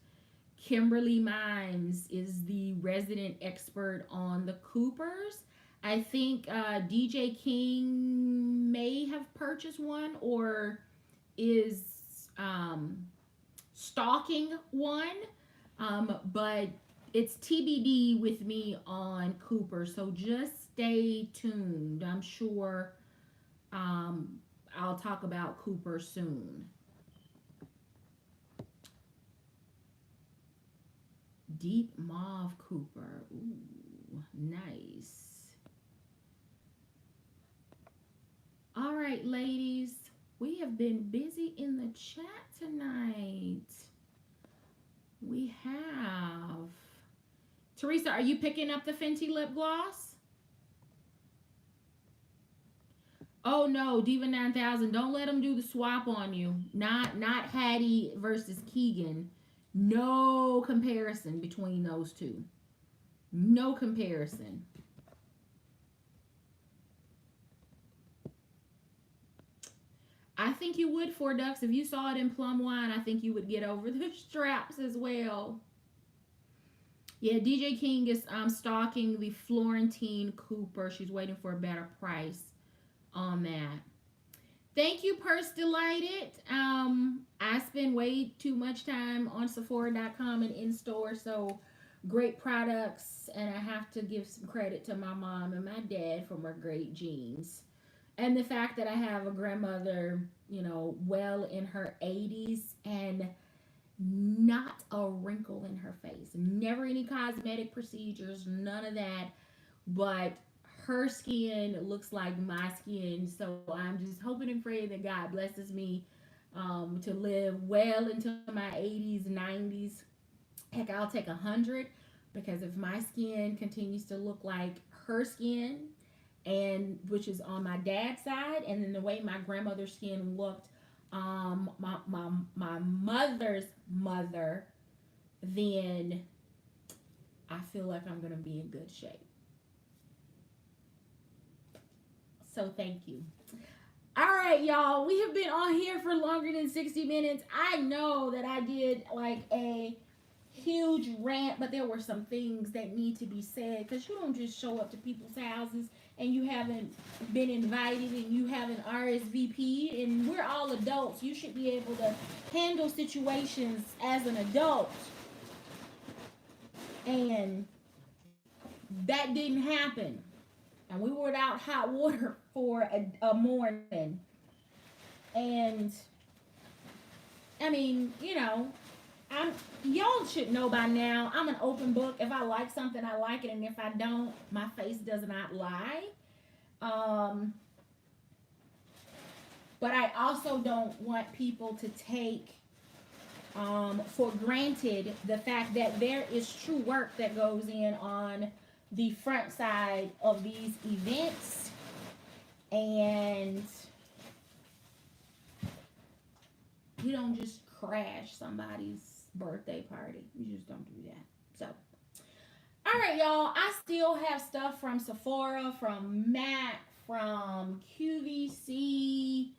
Kimberly Mimes is the resident expert on the Coopers. I think DJ King may have purchased one or is stalking one, but it's TBD with me on Cooper, so just stay tuned. I'm sure I'll talk about Cooper soon. Deep Mauve Cooper. Ooh, nice. All right, ladies. We have been busy in the chat tonight. We have. Teresa, are you picking up the Fenty lip gloss? Oh no, Diva 9000, don't let them do the swap on you. Not Hattie versus Keegan. No comparison between those two. No comparison. I think you would, Four Ducks. If you saw it in plum wine, I think you would get over the straps as well. Yeah, DJ King is stalking the Florentine Cooper. She's waiting for a better price on that. Thank you, Purse Delighted. I spend way too much time on Sephora.com and in store, so great products, and I have to give some credit to my mom and my dad for my great genes. And the fact that I have a grandmother, well in her 80s and not a wrinkle in her face. Never any cosmetic procedures, none of that. But her skin looks like my skin. So I'm just hoping and praying that God blesses me to live well into my 80s, 90s. Heck, I'll take 100 because if my skin continues to look like her skin, and which is on my dad's side, and then the way my grandmother's skin looked, my mother's mother, then I feel like I'm gonna be in good shape. So thank you. All right, y'all. We have been on here for longer than 60 minutes. I know that I did like a huge rant, but there were some things that need to be said because you don't just show up to people's houses and you haven't been invited and you haven't RSVP'd, and we're all adults. You should be able to handle situations as an adult. And that didn't happen. And we were without hot water for a morning. And I mean, y'all should know by now. I'm an open book. If I like something, I like it, and if I don't, my face does not lie. But I also don't want people to take for granted the fact that there is true work that goes in on the front side of these events, and you don't just crash somebody's birthday party. You just don't do that. So, all right, y'all. I still have stuff from Sephora, from MAC, from QVC,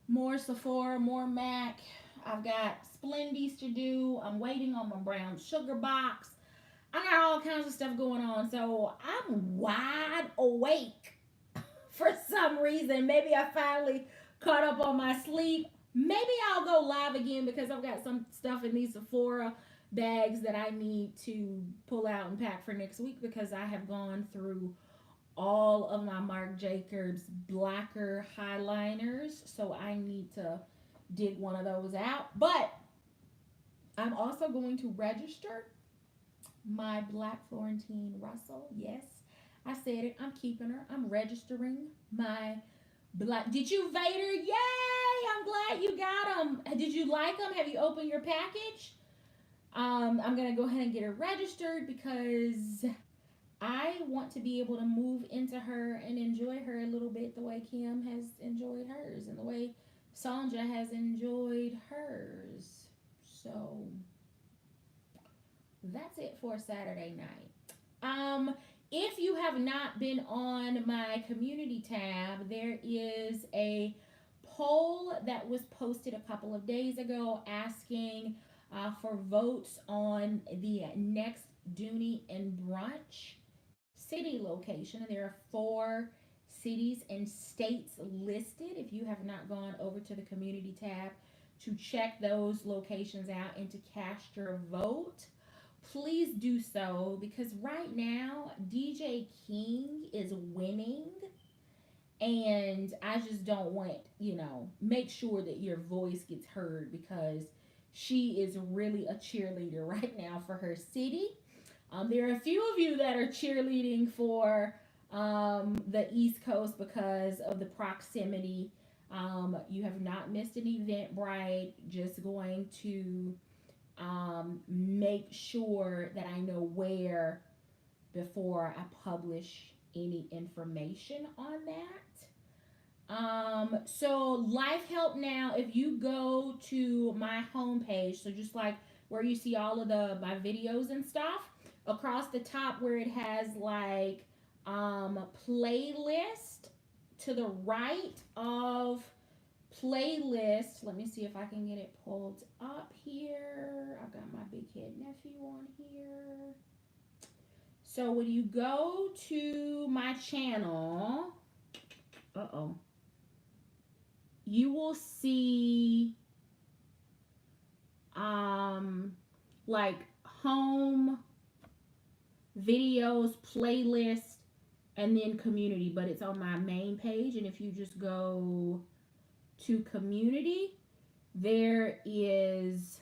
more Sephora, more MAC. I've got Splendies to do. I'm waiting on my brown sugar box. I got all kinds of stuff going on. So I'm wide awake for some reason. Maybe I finally caught up on my sleep. Maybe I'll go live again because I've got some stuff in these Sephora bags that I need to pull out and pack for next week because I have gone through all of my Marc Jacobs blacker highliners. So I need to dig one of those out. But I'm also going to register my black Florentine Russell. Yes, I said it. I'm keeping her. I'm registering my black. Did you, Vader? Yay! I'm glad you got them. Did you like them? Have you opened your package? I'm gonna go ahead and get her registered because I want to be able to move into her and enjoy her a little bit the way Kim has enjoyed hers and the way Sandra has enjoyed hers. So that's it for Saturday night. If you have not been on my community tab, there is a poll that was posted a couple of days ago asking for votes on the next Dooney and Brunch city location. And there are 4 cities and states listed. If you have not gone over to the community tab to check those locations out and to cast your vote, please do so because right now DJ King is winning, and I just don't want, make sure that your voice gets heard because she is really a cheerleader right now for her city. There are a few of you that are cheerleading for the East Coast because of the proximity You have not missed an Eventbrite. Just going to make sure that I know where before I publish any information on that. So Life Help Now, if you go to my homepage, so just like where you see all of my videos and stuff, across the top where it has like playlist to the right of playlist. Let me see if I can get it pulled up here. I've got my big head nephew on here. So when you go to my channel, you will see like home, videos, playlist, and then community, but it's on my main page. And if you just go to community, there is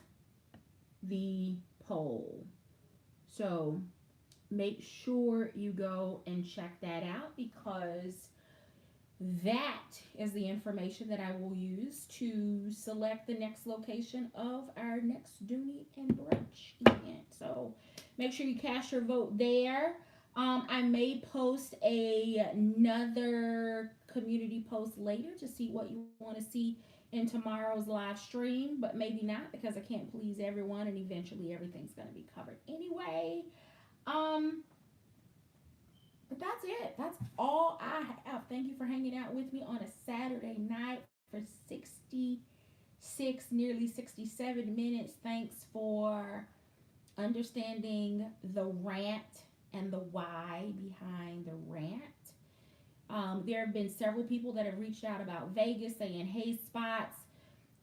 the poll. So make sure you go and check that out, because that is the information that I will use to select the next location of our next Dooney and Brunch event. So make sure you cast your vote there. I may post another community post later to see what you want to see in tomorrow's live stream, but maybe not, because I can't please everyone, and eventually everything's going to be covered anyway. But that's it. That's all I have. Thank you for hanging out with me on a Saturday night for 66, nearly 67 minutes. Thanks for understanding the rant and the why behind the rant. There have been several people that have reached out about Vegas saying, hey, spots.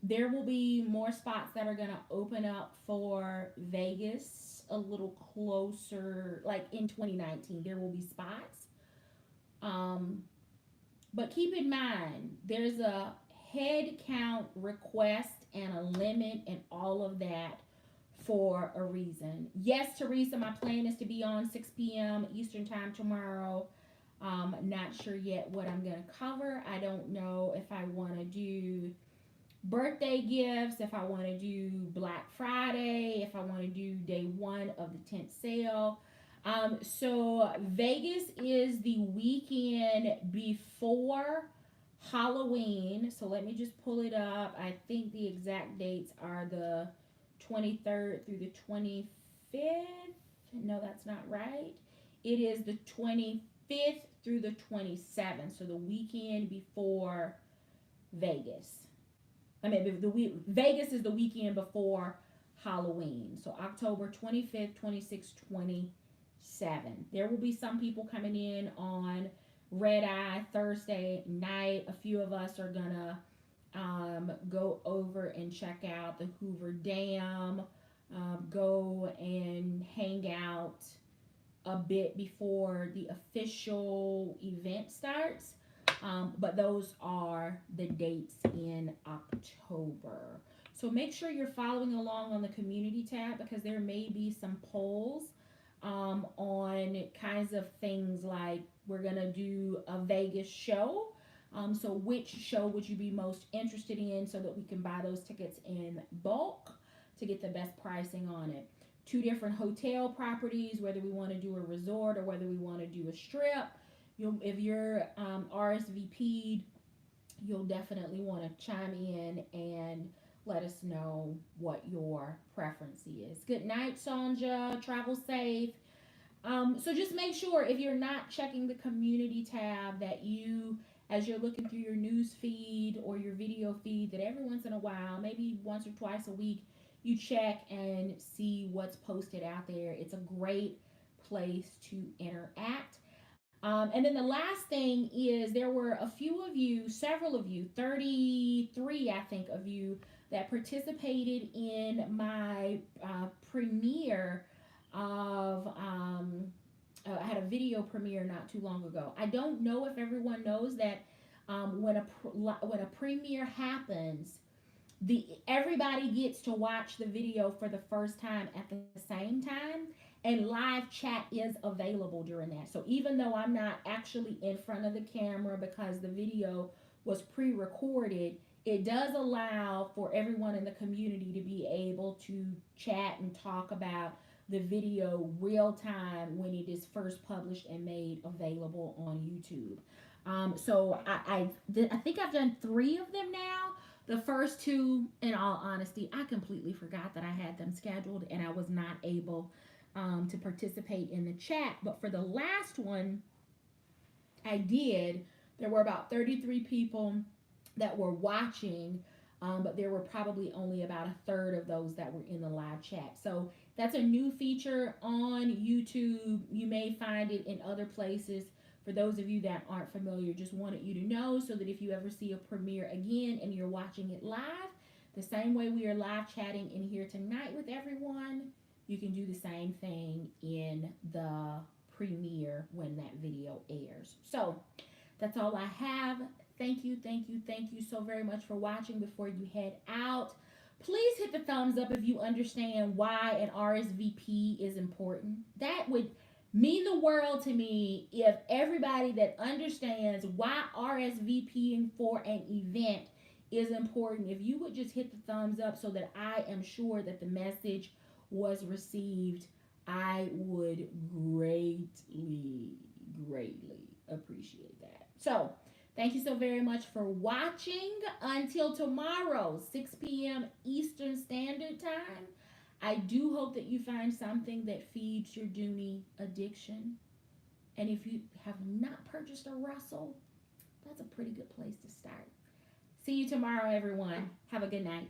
There will be more spots that are going to open up for Vegas a little closer, like in 2019. There will be spots. But keep in mind, there's a head count request and a limit and all of that for a reason. Yes, Teresa, my plan is to be on 6 p.m. Eastern time tomorrow. Not sure yet what I'm going to cover. I don't know if I want to do birthday gifts, if I want to do Black Friday, if I want to do day one of the 10th sale. So Vegas is the weekend before Halloween. So let me just pull it up. I think the exact dates are the 23rd through the 25th. No, that's not right. It is the 25th through the 27th. So the weekend before Vegas. Vegas is the weekend before Halloween. So October 25th, 26th, 27th. There will be some people coming in on Red Eye Thursday night. A few of us are going to go over and check out the Hoover Dam. Go and hang out a bit before the official event starts. But those are the dates in October. So make sure you're following along on the community tab, because there may be some polls on kinds of things like we're going to do a Vegas show. So which show would you be most interested in, so that we can buy those tickets in bulk to get the best pricing on it. 2 different hotel properties, whether we want to do a resort or whether we want to do a strip. If you're RSVP'd, you'll definitely want to chime in and let us know what your preference is. Good night, Sonja. Travel safe. So just make sure, if you're not checking the community tab, that you, as you're looking through your news feed or your video feed, that every once in a while, maybe once or twice a week, you check and see what's posted out there. It's a great place to interact. And then the last thing is, there were a few of you, several of you, 33, I think, of you that participated in my premiere of, I had a video premiere not too long ago. I don't know if everyone knows that when a premiere happens, everybody gets to watch the video for the first time at the same time, and live chat is available during that. So even though I'm not actually in front of the camera, because the video was pre-recorded, it does allow for everyone in the community to be able to chat and talk about the video real time when it is first published and made available on YouTube. So I think I've done 3 of them now. The first 2, in all honesty, I completely forgot that I had them scheduled and I was not able to participate in the chat. But for the last one, I did. There were about 33 people that were watching, but there were probably only about a third of those that were in the live chat. So that's a new feature on YouTube. You may find it in other places. For those of you that aren't familiar, just wanted you to know so that if you ever see a premiere again and you're watching it live, the same way we are live chatting in here tonight with everyone, you can do the same thing in the premiere when that video airs. So that's all I have. Thank you, thank you, thank you so very much for watching. Before you head out, please hit the thumbs up if you understand why an RSVP is important. That would mean the world to me if everybody that understands why RSVPing for an event is important, if you would just hit the thumbs up so that I am sure that the message was received, I would greatly, greatly appreciate that. So, thank you so very much for watching. Until tomorrow, 6 p.m. Eastern Standard Time. I do hope that you find something that feeds your Dooney addiction. And if you have not purchased a Russell, that's a pretty good place to start. See you tomorrow, everyone. Have a good night.